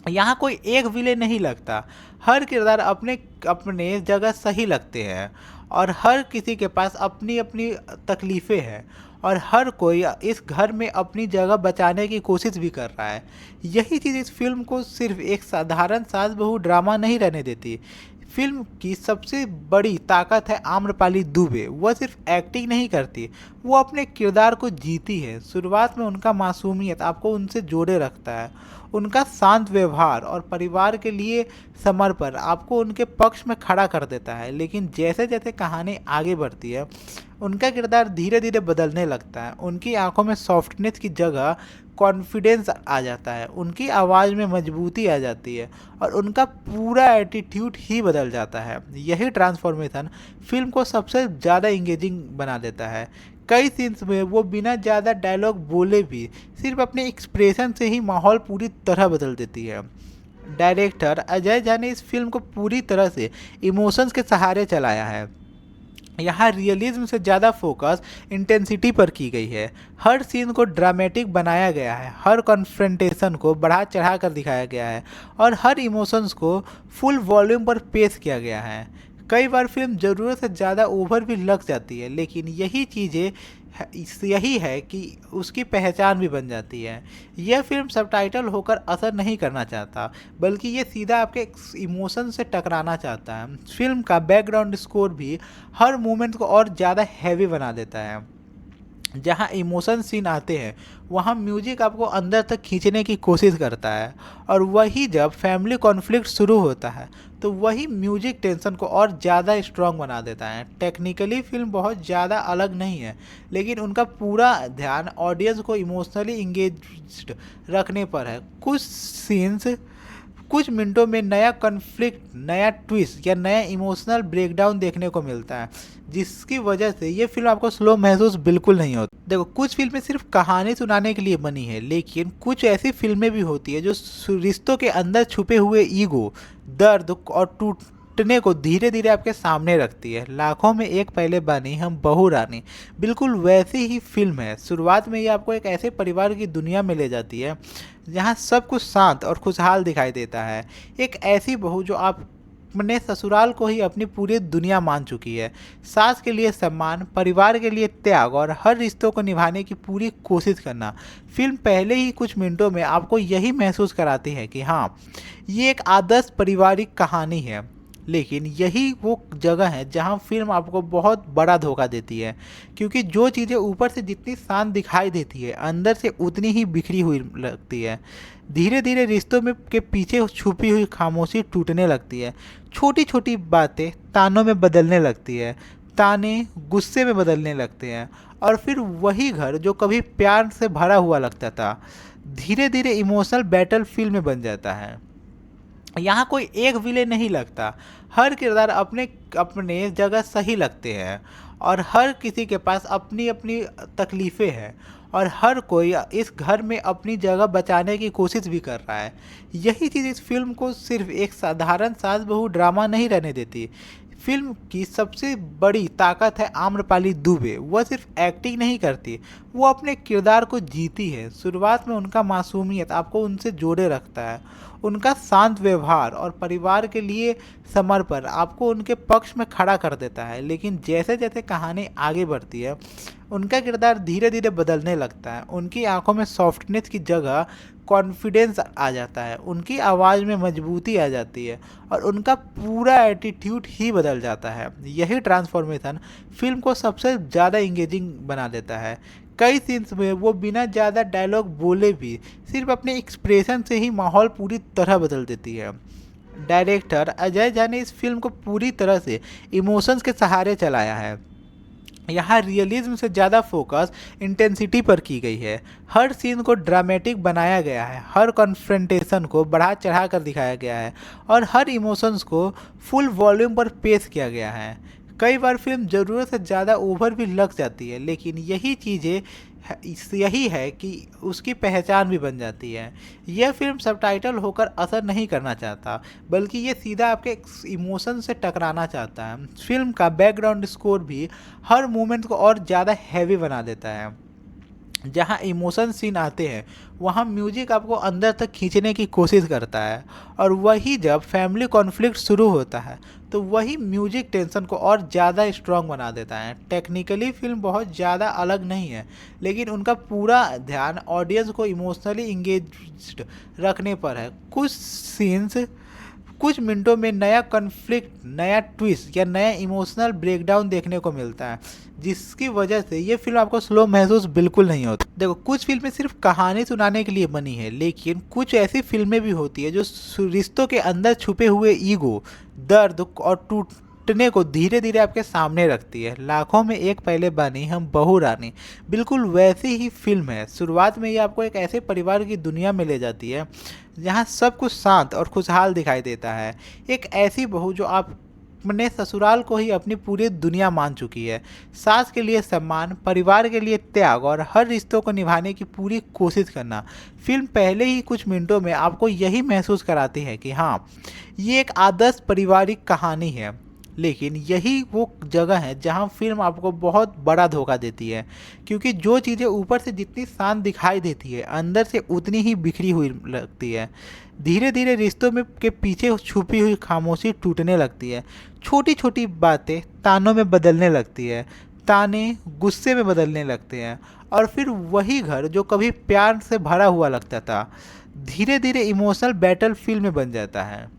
यहाँ कोई एक विलेन नहीं लगता, हर किरदार अपने अपने जगह सही लगते हैं, और हर किसी के पास अपनी अपनी तकलीफ़ें हैं, और हर कोई इस घर में अपनी जगह बचाने की कोशिश भी कर रहा है। यही चीज़ इस फिल्म को सिर्फ एक साधारण सास बहू ड्रामा नहीं रहने देती। फिल्म की सबसे बड़ी ताकत है आम्रपाली दुबे। वह सिर्फ एक्टिंग नहीं करती, वो अपने किरदार को जीती है। शुरुआत में उनका मासूमियत आपको उनसे जोड़े रखता है, उनका शांत व्यवहार और परिवार के लिए समर्पण आपको उनके पक्ष में खड़ा कर देता है। लेकिन जैसे जैसे कहानी आगे बढ़ती है, उनका किरदार धीरे धीरे बदलने लगता है। उनकी आंखों में सॉफ्टनेस की जगह कॉन्फिडेंस आ जाता है, उनकी आवाज़ में मजबूती आ जाती है, और उनका पूरा एटीट्यूड ही बदल जाता है। यही ट्रांसफॉर्मेशन फिल्म को सबसे ज़्यादा इंगेजिंग बना देता है। कई सीन्स में वो बिना ज़्यादा डायलॉग बोले भी सिर्फ अपने एक्सप्रेशन से ही माहौल पूरी तरह बदल देती है। डायरेक्टर अजय झा ने इस फिल्म को पूरी तरह से इमोशंस के सहारे चलाया है। यहाँ रियलिज्म से ज़्यादा फोकस इंटेंसिटी पर की गई है। हर सीन को ड्रामेटिक बनाया गया है, हर कॉन्फ्रंटेशन को बढ़ा चढ़ा कर दिखाया गया है, और हर इमोशंस को फुल वॉल्यूम पर पेश किया गया है। कई बार फिल्म ज़रूरत से ज़्यादा ओवर भी लग जाती है, लेकिन यही है कि उसकी पहचान भी बन जाती है। यह फिल्म सबटाइटल होकर असर नहीं करना चाहता, बल्कि ये सीधा आपके इमोशन से टकराना चाहता है। फिल्म का बैकग्राउंड स्कोर भी हर मोमेंट को और ज़्यादा हैवी बना देता है। जहाँ इमोशन सीन आते हैं, वहाँ म्यूजिक आपको अंदर तक खींचने की कोशिश करता है, और वही जब फैमिली कॉन्फ्लिक्ट शुरू होता है तो वही म्यूजिक टेंशन को और ज़्यादा स्ट्रॉन्ग बना देता है। टेक्निकली फिल्म बहुत ज़्यादा अलग नहीं है, लेकिन उनका पूरा ध्यान ऑडियंस को इमोशनली इंगेज्ड रखने पर है। कुछ सीन्स कुछ मिनटों में नया कॉन्फ्लिक्ट, नया ट्विस्ट या नया इमोशनल ब्रेकडाउन देखने को मिलता है, जिसकी वजह से ये फिल्म आपको स्लो महसूस बिल्कुल नहीं होती। देखो, कुछ फिल्में सिर्फ कहानी सुनाने के लिए बनी है, लेकिन कुछ ऐसी फिल्में भी होती है जो रिश्तों के अंदर छुपे हुए ईगो, दर्द और टूटने को धीरे धीरे आपके सामने रखती है। लाखों में एक पहले बानी हम बहू रानी बिल्कुल वैसी ही फिल्म है। शुरुआत में ये आपको एक ऐसे परिवार की दुनिया में ले जाती है जहाँ सब कुछ शांत और खुशहाल दिखाई देता है। एक ऐसी बहू जो अपने ससुराल को ही अपनी पूरी दुनिया मान चुकी है। सास के लिए सम्मान, परिवार के लिए त्याग और हर रिश्तों को निभाने की पूरी कोशिश करना। फिल्म पहले ही कुछ मिनटों में आपको यही महसूस कराती है कि हाँ, ये एक आदर्श पारिवारिक कहानी है, लेकिन यही वो जगह है जहां फिल्म आपको बहुत बड़ा धोखा देती है, क्योंकि जो चीज़ें ऊपर से जितनी शांत दिखाई देती है, अंदर से उतनी ही बिखरी हुई लगती है। धीरे धीरे रिश्तों में के पीछे छुपी हुई खामोशी टूटने लगती है। छोटी छोटी बातें तानों में बदलने लगती है, ताने गुस्से में बदलने लगते हैं, और फिर वही घर जो कभी प्यार से भरा हुआ लगता था, धीरे धीरे इमोशनल बैटल फील्ड में बन जाता है। यहाँ कोई एक विलेन नहीं लगता, हर किरदार अपने अपने जगह सही लगते हैं, और हर किसी के पास अपनी अपनी तकलीफ़ें हैं, और हर कोई इस घर में अपनी जगह बचाने की कोशिश भी कर रहा है। यही चीज़ इस फिल्म को सिर्फ एक साधारण सास बहू ड्रामा नहीं रहने देती। फिल्म की सबसे बड़ी ताकत है आम्रपाली दुबे। वह सिर्फ एक्टिंग नहीं करती, वो अपने किरदार को जीती है। शुरुआत में उनका मासूमियत आपको उनसे जोड़े रखता है। उनका शांत व्यवहार और परिवार के लिए समर्पण आपको उनके पक्ष में खड़ा कर देता है। लेकिन जैसे जैसे कहानी आगे बढ़ती है, उनका किरदार धीरे धीरे बदलने लगता है। उनकी आंखों में सॉफ्टनेस की जगह कॉन्फिडेंस आ जाता है, उनकी आवाज़ में मजबूती आ जाती है और उनका पूरा एटीट्यूड ही बदल जाता है। यही ट्रांसफॉर्मेशन फिल्म को सबसे ज़्यादा इंगेजिंग बना देता है। कई सीन्स में वो बिना ज़्यादा डायलॉग बोले भी सिर्फ अपने एक्सप्रेशन से ही माहौल पूरी तरह बदल देती है। डायरेक्टर अजय झा ने इस फिल्म को पूरी तरह से इमोशंस के सहारे चलाया है। यहाँ रियलिज्म से ज़्यादा फोकस इंटेंसिटी पर की गई है। हर सीन को ड्रामेटिक बनाया गया है, हर कॉन्फ्रंटेशन को बढ़ा चढ़ा कर दिखाया गया है और हर इमोशंस को फुल वॉल्यूम पर पेश किया गया है। कई बार फिल्म ज़रूरत से ज़्यादा ओवर भी लग जाती है, लेकिन यही है कि उसकी पहचान भी बन जाती है। यह फिल्म सबटाइटल होकर असर नहीं करना चाहता, बल्कि ये सीधा आपके इमोशन से टकराना चाहता है। फिल्म का बैकग्राउंड स्कोर भी हर मोमेंट को और ज़्यादा हैवी बना देता है। जहाँ इमोशन सीन आते हैं, वहाँ म्यूजिक आपको अंदर तक खींचने की कोशिश करता है और वही जब फैमिली कॉन्फ्लिक्ट शुरू होता है तो वही म्यूजिक टेंशन को और ज़्यादा स्ट्रॉन्ग बना देता है। टेक्निकली फिल्म बहुत ज़्यादा अलग नहीं है, लेकिन उनका पूरा ध्यान ऑडियंस को इमोशनली इंगेज्ड रखने पर है। कुछ सीन्स कुछ मिनटों में नया कॉन्फ्लिक्ट, नया ट्विस्ट या नया इमोशनल ब्रेकडाउन देखने को मिलता है, जिसकी वजह से ये फिल्म आपको स्लो महसूस बिल्कुल नहीं होती। देखो, कुछ फिल्में सिर्फ कहानी सुनाने के लिए बनी है, लेकिन कुछ ऐसी फिल्में भी होती है जो रिश्तों के अंदर छुपे हुए ईगो, दर्द और टूटने को धीरे धीरे आपके सामने रखती है। लाखों में एक पहले बानी हम बहू रानी बिल्कुल वैसी ही फिल्म है। शुरुआत में ये आपको एक ऐसे परिवार की दुनिया में ले जाती है जहाँ सब कुछ शांत और खुशहाल दिखाई देता है। एक ऐसी बहू जो अपने ससुराल को ही अपनी पूरी दुनिया मान चुकी है। सास के लिए सम्मान, परिवार के लिए त्याग और हर रिश्तों को निभाने की पूरी कोशिश करना। फिल्म पहले ही कुछ मिनटों में आपको यही महसूस कराती है कि हाँ, ये एक आदर्श पारिवारिक कहानी है। लेकिन यही वो जगह है जहाँ फिल्म आपको बहुत बड़ा धोखा देती है, क्योंकि जो चीज़ें ऊपर से जितनी शांत दिखाई देती है, अंदर से उतनी ही बिखरी हुई लगती है। धीरे धीरे रिश्तों में के पीछे छुपी हुई खामोशी टूटने लगती है। छोटी छोटी बातें तानों में बदलने लगती है, ताने गुस्से में बदलने लगते हैं और फिर वही घर जो कभी प्यार से भरा हुआ लगता था, धीरे धीरे इमोशनल बैटल फील्ड में बन जाता है।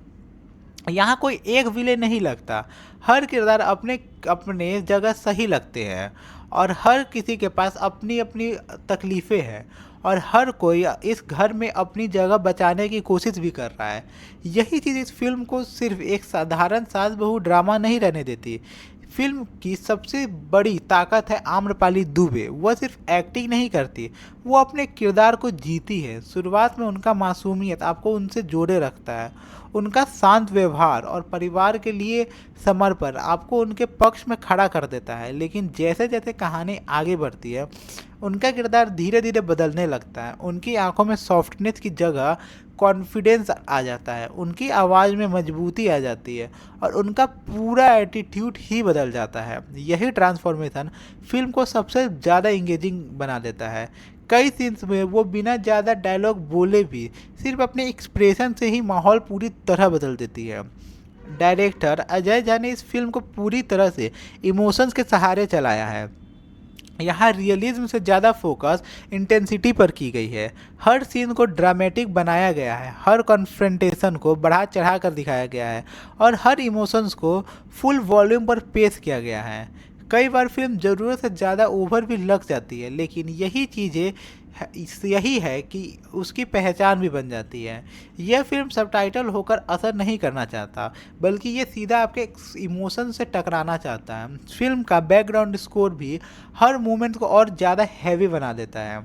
यहाँ कोई एक विलेन नहीं लगता, हर किरदार अपने अपने जगह सही लगते हैं और हर किसी के पास अपनी अपनी तकलीफ़ें हैं और हर कोई इस घर में अपनी जगह बचाने की कोशिश भी कर रहा है। यही चीज़ इस फिल्म को सिर्फ एक साधारण सास बहू ड्रामा नहीं रहने देती। फिल्म की सबसे बड़ी ताकत है आम्रपाली दुबे। वह सिर्फ एक्टिंग नहीं करती, वो अपने किरदार को जीती है। शुरुआत में उनका मासूमियत आपको उनसे जोड़े रखता है, उनका शांत व्यवहार और परिवार के लिए समर्पण आपको उनके पक्ष में खड़ा कर देता है। लेकिन जैसे जैसे कहानी आगे बढ़ती है, उनका किरदार धीरे धीरे बदलने लगता है। उनकी आंखों में सॉफ्टनेस की जगह कॉन्फिडेंस आ जाता है, उनकी आवाज़ में मजबूती आ जाती है और उनका पूरा एटीट्यूड ही बदल जाता है। यही ट्रांसफॉर्मेशन फिल्म को सबसे ज़्यादा इंगेजिंग बना देता है। कई सीन्स में वो बिना ज़्यादा डायलॉग बोले भी सिर्फ अपने एक्सप्रेशन से ही माहौल पूरी तरह बदल देती है। डायरेक्टर अजय झा ने इस फिल्म को पूरी तरह से इमोशंस के सहारे चलाया है। यहाँ रियलिज्म से ज़्यादा फोकस इंटेंसिटी पर की गई है। हर सीन को ड्रामेटिक बनाया गया है, हर कॉन्फ्रंटेशन को बढ़ा चढ़ा कर दिखाया गया है और हर इमोशंस को फुल वॉल्यूम पर पेश किया गया है। कई बार फिल्म ज़रूरत से ज़्यादा ओवर भी लग जाती है, लेकिन यही है कि उसकी पहचान भी बन जाती है। यह फिल्म सबटाइटल होकर असर नहीं करना चाहता, बल्कि ये सीधा आपके इमोशन से टकराना चाहता है। फिल्म का बैकग्राउंड स्कोर भी हर मोमेंट को और ज़्यादा हैवी बना देता है।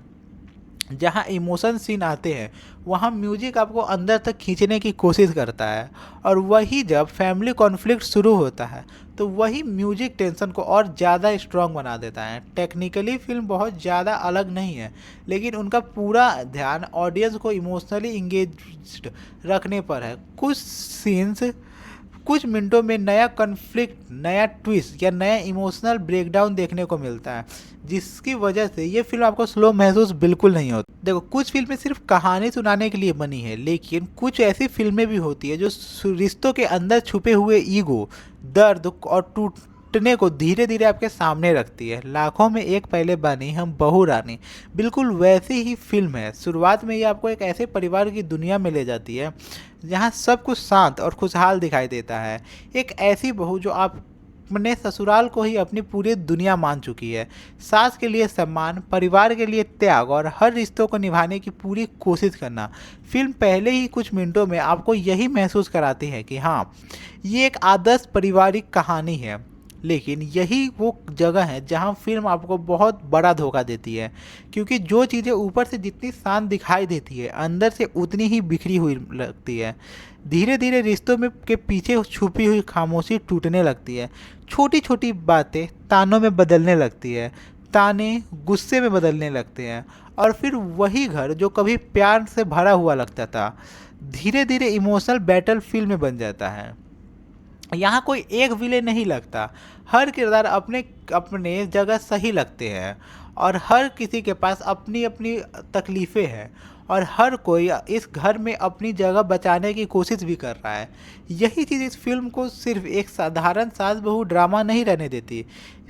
जहाँ इमोशन सीन आते हैं, वहाँ म्यूजिक आपको अंदर तक खींचने की कोशिश करता है और वही जब फैमिली कॉन्फ्लिक्ट शुरू होता है तो वही म्यूजिक टेंशन को और ज़्यादा स्ट्रॉन्ग बना देता है। टेक्निकली फिल्म बहुत ज़्यादा अलग नहीं है, लेकिन उनका पूरा ध्यान ऑडियंस को इमोशनली इंगेज्ड रखने पर है। कुछ मिनटों में नया कॉन्फ्लिक्ट, नया ट्विस्ट या नया इमोशनल ब्रेकडाउन देखने को मिलता है, जिसकी वजह से ये फिल्म आपको स्लो महसूस बिल्कुल नहीं होती। देखो, कुछ फिल्में सिर्फ कहानी सुनाने के लिए बनी है, लेकिन कुछ ऐसी फिल्में भी होती है जो रिश्तों के अंदर छुपे हुए ईगो, दर्द और टूटने को धीरे धीरे आपके सामने रखती है। लाखों में एक पहले बानी हम बहू रानी बिल्कुल वैसी ही फिल्म है। शुरुआत में ये आपको एक ऐसे परिवार की दुनिया में ले जाती है जहाँ सब कुछ शांत और खुशहाल दिखाई देता है। एक ऐसी बहू जो अपने ससुराल को ही अपनी पूरी दुनिया मान चुकी है। सास के लिए सम्मान, परिवार के लिए त्याग और हर रिश्तों को निभाने की पूरी कोशिश करना। फिल्म पहले ही कुछ मिनटों में आपको यही महसूस कराती है कि हाँ, ये एक आदर्श पारिवारिक कहानी है, लेकिन यही वो जगह है जहां फिल्म आपको बहुत बड़ा धोखा देती है, क्योंकि जो चीज़ें ऊपर से जितनी शांत दिखाई देती है, अंदर से उतनी ही बिखरी हुई लगती है। धीरे धीरे रिश्तों में के पीछे छुपी हुई खामोशी टूटने लगती है। छोटी छोटी बातें तानों में बदलने लगती है, ताने गुस्से में बदलने लगते हैं, और फिर वही घर जो कभी प्यार से भरा हुआ लगता था, धीरे धीरे इमोशनल बैटल फील्ड में बन जाता है। यहाँ कोई एक विलेन नहीं लगता, हर किरदार अपने अपने जगह सही लगते हैं, और हर किसी के पास अपनी अपनी तकलीफ़ें हैं, और हर कोई इस घर में अपनी जगह बचाने की कोशिश भी कर रहा है। यही चीज़ इस फिल्म को सिर्फ एक साधारण सास बहू ड्रामा नहीं रहने देती।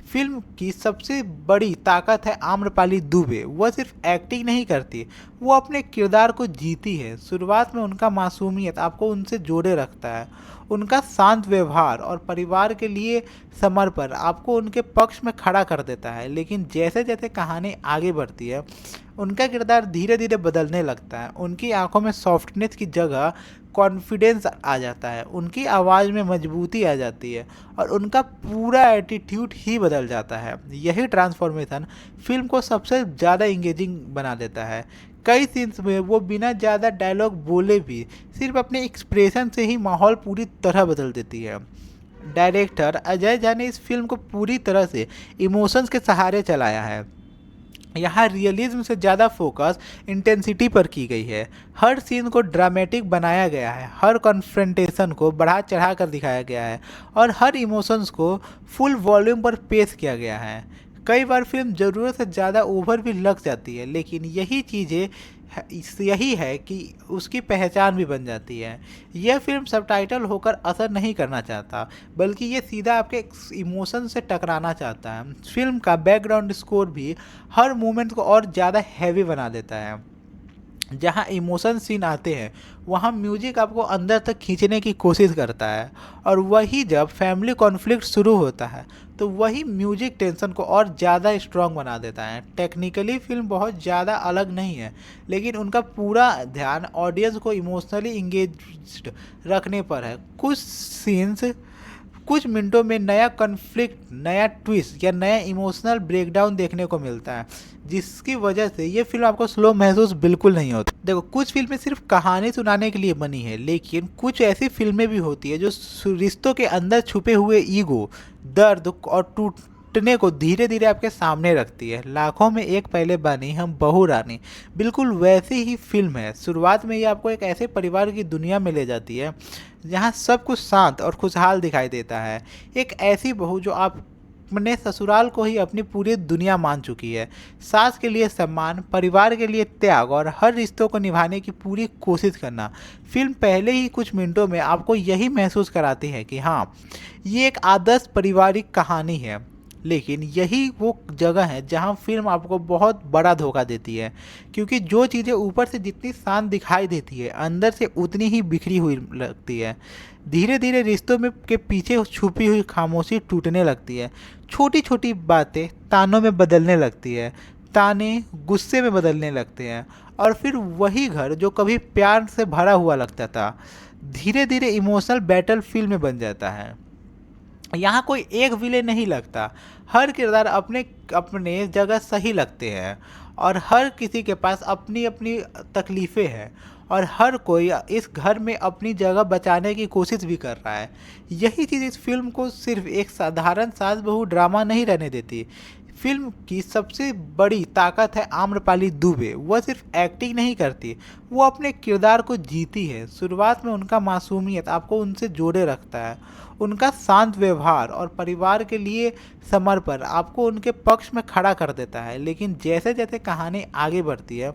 फिल्म की सबसे बड़ी ताकत है आम्रपाली दुबे। वह सिर्फ एक्टिंग नहीं करती, वो अपने किरदार को जीती है। शुरुआत में उनका मासूमियत आपको उनसे जोड़े रखता है, उनका शांत व्यवहार और परिवार के लिए समर्पण आपको उनके पक्ष में खड़ा कर देता है। लेकिन जैसे जैसे कहानी आगे बढ़ती है, उनका किरदार धीरे धीरे बदलने लगता है। उनकी आंखों में सॉफ्टनेस की जगह कॉन्फिडेंस आ जाता है, उनकी आवाज़ में मजबूती आ जाती है, और उनका पूरा एटीट्यूड ही बदल जाता है। यही ट्रांसफॉर्मेशन फिल्म को सबसे ज़्यादा इंगेजिंग बना देता है। कई सीन्स में वो बिना ज़्यादा डायलॉग बोले भी सिर्फ अपने एक्सप्रेशन से ही माहौल पूरी तरह बदल देती है। डायरेक्टर अजय झा ने इस फिल्म को पूरी तरह से इमोशंस के सहारे चलाया है। यहाँ रियलिज्म से ज़्यादा फोकस इंटेंसिटी पर की गई है। हर सीन को ड्रामेटिक बनाया गया है, हर कॉन्फ्रंटेशन को बढ़ा चढ़ा कर दिखाया गया है, और हर इमोशंस को फुल वॉल्यूम पर पेश किया गया है। कई बार फिल्म ज़रूरत से ज़्यादा ओवर भी लग जाती है, लेकिन यही है कि उसकी पहचान भी बन जाती है। यह फिल्म सबटाइटल होकर असर नहीं करना चाहता, बल्कि ये सीधा आपके इमोशन से टकराना चाहता है। फिल्म का बैकग्राउंड स्कोर भी हर मोमेंट को और ज़्यादा हैवी बना देता है। जहाँ इमोशन सीन आते हैं, वहाँ म्यूजिक आपको अंदर तक खींचने की कोशिश करता है, और वही जब फैमिली कॉन्फ्लिक्ट शुरू होता है, तो वही म्यूजिक टेंशन को और ज़्यादा स्ट्रॉन्ग बना देता है। टेक्निकली फिल्म बहुत ज़्यादा अलग नहीं है, लेकिन उनका पूरा ध्यान ऑडियंस को इमोशनली इंगेज्ड रखने पर है। कुछ सीन्स कुछ मिनटों में नया कॉन्फ्लिक्ट, नया ट्विस्ट या नया इमोशनल ब्रेकडाउन देखने को मिलता है, जिसकी वजह से ये फिल्म आपको स्लो महसूस बिल्कुल नहीं होती। देखो, कुछ फिल्में सिर्फ कहानी सुनाने के लिए बनी है, लेकिन कुछ ऐसी फिल्में भी होती है जो रिश्तों के अंदर छुपे हुए ईगो, दर्द और टूटने को धीरे धीरे आपके सामने रखती है। लाखों में एक पहले बानी हम बहू रानी बिल्कुल वैसी ही फिल्म है। शुरुआत में ये आपको एक ऐसे परिवार की दुनिया में ले जाती है जहाँ सब कुछ शांत और खुशहाल दिखाई देता है। एक ऐसी बहू जो अपने ससुराल को ही अपनी पूरी दुनिया मान चुकी है। सास के लिए सम्मान, परिवार के लिए त्याग और हर रिश्तों को निभाने की पूरी कोशिश करना। फिल्म पहले ही कुछ मिनटों में आपको यही महसूस कराती है कि हाँ, ये एक आदर्श पारिवारिक कहानी है, लेकिन यही वो जगह है जहां फिल्म आपको बहुत बड़ा धोखा देती है, क्योंकि जो चीज़ें ऊपर से जितनी शांत दिखाई देती है, अंदर से उतनी ही बिखरी हुई लगती है। धीरे धीरे रिश्तों में के पीछे छुपी हुई खामोशी टूटने लगती है। छोटी छोटी बातें तानों में बदलने लगती है, ताने गुस्से में बदलने लगते हैं, और फिर वही घर जो कभी प्यार से भरा हुआ लगता था, धीरे धीरे इमोशनल बैटल फील्ड में बन जाता है। यहाँ कोई एक विलेन नहीं लगता, हर किरदार अपने अपने जगह सही लगते हैं, और हर किसी के पास अपनी अपनी तकलीफ़ें हैं, और हर कोई इस घर में अपनी जगह बचाने की कोशिश भी कर रहा है। यही चीज़ इस फिल्म को सिर्फ एक साधारण सास बहू ड्रामा नहीं रहने देती। फिल्म की सबसे बड़ी ताकत है आम्रपाली दुबे। वह सिर्फ एक्टिंग नहीं करती, वो अपने किरदार को जीती है। शुरुआत में उनका मासूमियत आपको उनसे जोड़े रखता है। उनका शांत व्यवहार और परिवार के लिए समर्पण आपको उनके पक्ष में खड़ा कर देता है। लेकिन जैसे जैसे कहानी आगे बढ़ती है,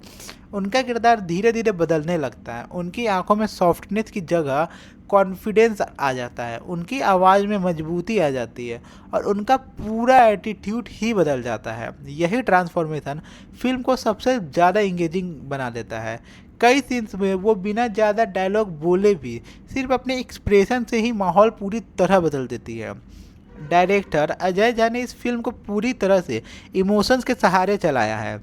उनका किरदार धीरे धीरे बदलने लगता है। उनकी आंखों में सॉफ्टनेस की जगह कॉन्फिडेंस आ जाता है, उनकी आवाज़ में मजबूती आ जाती है और उनका पूरा एटीट्यूड ही बदल जाता है। यही ट्रांसफॉर्मेशन फिल्म को सबसे ज़्यादा इंगेजिंग बना देता है। कई सीन्स में वो बिना ज़्यादा डायलॉग बोले भी सिर्फ अपने एक्सप्रेशन से ही माहौल पूरी तरह बदल देती है। डायरेक्टर अजय झा ने इस फिल्म को पूरी तरह से इमोशंस के सहारे चलाया है।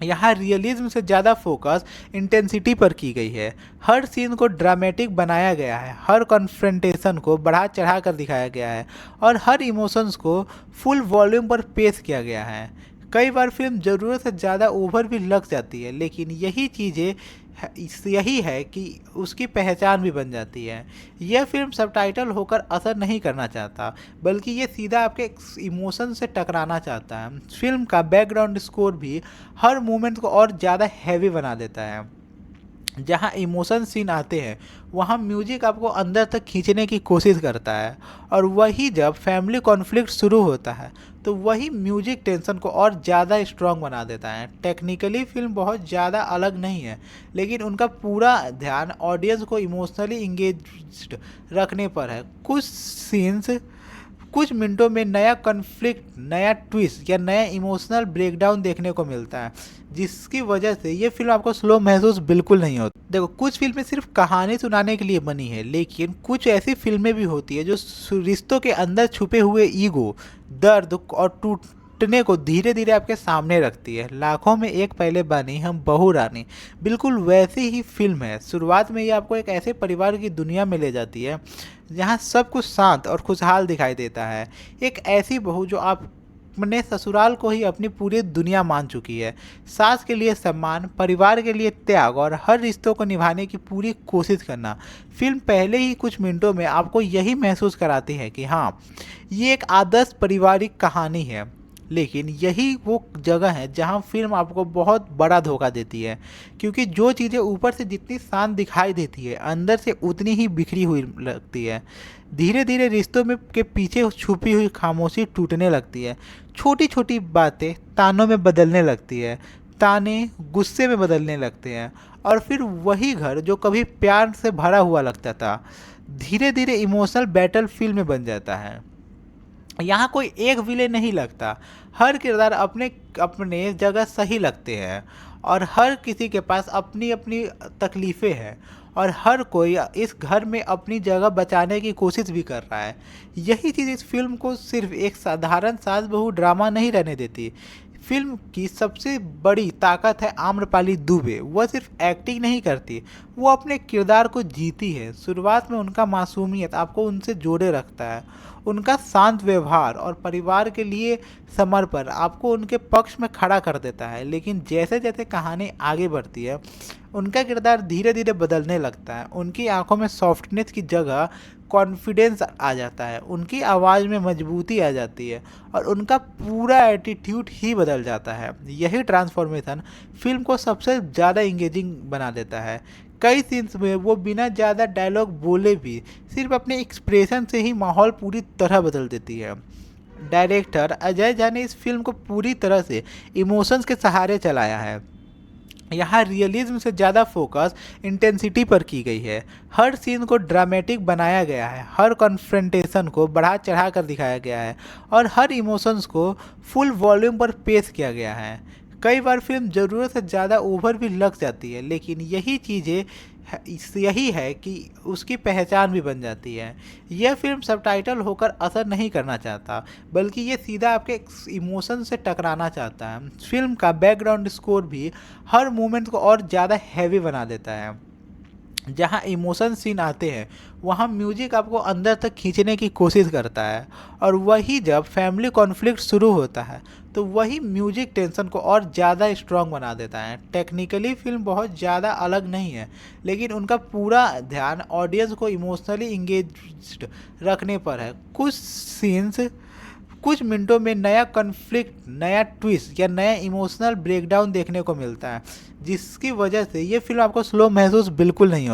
यहाँ रियलिज्म से ज़्यादा फोकस इंटेंसिटी पर की गई है। हर सीन को ड्रामेटिक बनाया गया है, हर कॉन्फ्रंटेशन को बढ़ा चढ़ा कर दिखाया गया है और हर इमोशंस को फुल वॉल्यूम पर पेश किया गया है। कई बार फिल्म ज़रूरत से ज़्यादा ओवर भी लग जाती है, लेकिन यही है कि उसकी पहचान भी बन जाती है। यह फिल्म सबटाइटल होकर असर नहीं करना चाहता, बल्कि ये सीधा आपके इमोशन से टकराना चाहता है। फिल्म का बैकग्राउंड स्कोर भी हर मोमेंट को और ज़्यादा हैवी बना देता है। जहाँ इमोशन सीन आते हैं, वहाँ म्यूजिक आपको अंदर तक खींचने की कोशिश करता है और वही जब फैमिली कॉन्फ्लिक्ट शुरू होता है, तो वही म्यूजिक टेंशन को और ज़्यादा स्ट्रॉन्ग बना देता है। टेक्निकली फिल्म बहुत ज़्यादा अलग नहीं है, लेकिन उनका पूरा ध्यान ऑडियंस को इमोशनली इंगेज्ड रखने पर है। कुछ सीन्स कुछ मिनटों में नया कॉन्फ्लिक्ट, नया ट्विस्ट या नया इमोशनल ब्रेकडाउन देखने को मिलता है, जिसकी वजह से ये फिल्म आपको स्लो महसूस बिल्कुल नहीं होती। देखो, कुछ फिल्में सिर्फ कहानी सुनाने के लिए बनी है, लेकिन कुछ ऐसी फिल्में भी होती है जो रिश्तों के अंदर छुपे हुए ईगो, दर्द और टूटने को धीरे धीरे आपके सामने रखती है। लाखों में एक पहले बानी हम बहू रानी बिल्कुल वैसी ही फिल्म है। शुरुआत में ये आपको एक ऐसे परिवार की दुनिया में ले जाती है जहाँ सब कुछ शांत और खुशहाल दिखाई देता है। एक ऐसी बहू जो अपने ससुराल को ही अपनी पूरी दुनिया मान चुकी है। सास के लिए सम्मान, परिवार के लिए त्याग और हर रिश्तों को निभाने की पूरी कोशिश करना। फिल्म पहले ही कुछ मिनटों में आपको यही महसूस कराती है कि हाँ, ये एक आदर्श पारिवारिक कहानी है। लेकिन यही वो जगह है जहाँ फिल्म आपको बहुत बड़ा धोखा देती है, क्योंकि जो चीज़ें ऊपर से जितनी शांत दिखाई देती है, अंदर से उतनी ही बिखरी हुई लगती है। धीरे धीरे रिश्तों में के पीछे छुपी हुई खामोशी टूटने लगती है। छोटी छोटी बातें तानों में बदलने लगती है, ताने गुस्से में बदलने लगते हैं और फिर वही घर जो कभी प्यार से भरा हुआ लगता था, धीरे धीरे इमोशनल बैटल फील्ड में बन जाता है। यहाँ कोई एक विलेन नहीं लगता, हर किरदार अपने अपने जगह सही लगते हैं और हर किसी के पास अपनी अपनी तकलीफ़ें हैं और हर कोई इस घर में अपनी जगह बचाने की कोशिश भी कर रहा है। यही चीज़ इस फिल्म को सिर्फ एक साधारण सास बहू ड्रामा नहीं रहने देती। फिल्म की सबसे बड़ी ताकत है आम्रपाली दुबे। वह सिर्फ एक्टिंग नहीं करती, वो अपने किरदार को जीती है। शुरुआत में उनका मासूमियत आपको उनसे जोड़े रखता है, उनका शांत व्यवहार और परिवार के लिए समर्पण आपको उनके पक्ष में खड़ा कर देता है। लेकिन जैसे जैसे कहानी आगे बढ़ती है, उनका किरदार धीरे धीरे बदलने लगता है। उनकी आंखों में सॉफ्टनेस की जगह कॉन्फिडेंस आ जाता है, उनकी आवाज़ में मजबूती आ जाती है और उनका पूरा एटीट्यूड ही बदल जाता है। यही ट्रांसफॉर्मेशन फिल्म को सबसे ज़्यादा इंगेजिंग बना देता है। कई सीन्स में वो बिना ज़्यादा डायलॉग बोले भी सिर्फ अपने एक्सप्रेशन से ही माहौल पूरी तरह बदल देती है। डायरेक्टर अजय झा ने इस फिल्म को पूरी तरह से इमोशंस के सहारे चलाया है। यहाँ रियलिज्म से ज़्यादा फोकस इंटेंसिटी पर की गई है। हर सीन को ड्रामेटिक बनाया गया है, हर कॉन्फ्रंटेशन को बढ़ा चढ़ा कर दिखाया गया है और हर इमोशंस को फुल वॉल्यूम पर पेश किया गया है। कई बार फिल्म ज़रूरत से ज़्यादा ओवर भी लग जाती है, लेकिन यही है कि उसकी पहचान भी बन जाती है। यह फिल्म सबटाइटल होकर असर नहीं करना चाहता, बल्कि ये सीधा आपके इमोशन से टकराना चाहता है। फिल्म का बैकग्राउंड स्कोर भी हर मोमेंट को और ज़्यादा हैवी बना देता है। जहाँ इमोशन सीन आते हैं, वहाँ म्यूजिक आपको अंदर तक खींचने की कोशिश करता है और वही जब फैमिली कॉन्फ्लिक्ट शुरू होता है, तो वही म्यूजिक टेंशन को और ज़्यादा स्ट्रॉन्ग बना देता है। टेक्निकली फिल्म बहुत ज़्यादा अलग नहीं है, लेकिन उनका पूरा ध्यान ऑडियंस को इमोशनली इंगेज्ड रखने पर है। कुछ मिनटों में नया कॉन्फ्लिक्ट, नया ट्विस्ट या नया इमोशनल ब्रेकडाउन देखने को मिलता है, जिसकी वजह से ये फिल्म आपको स्लो महसूस बिल्कुल नहीं होता।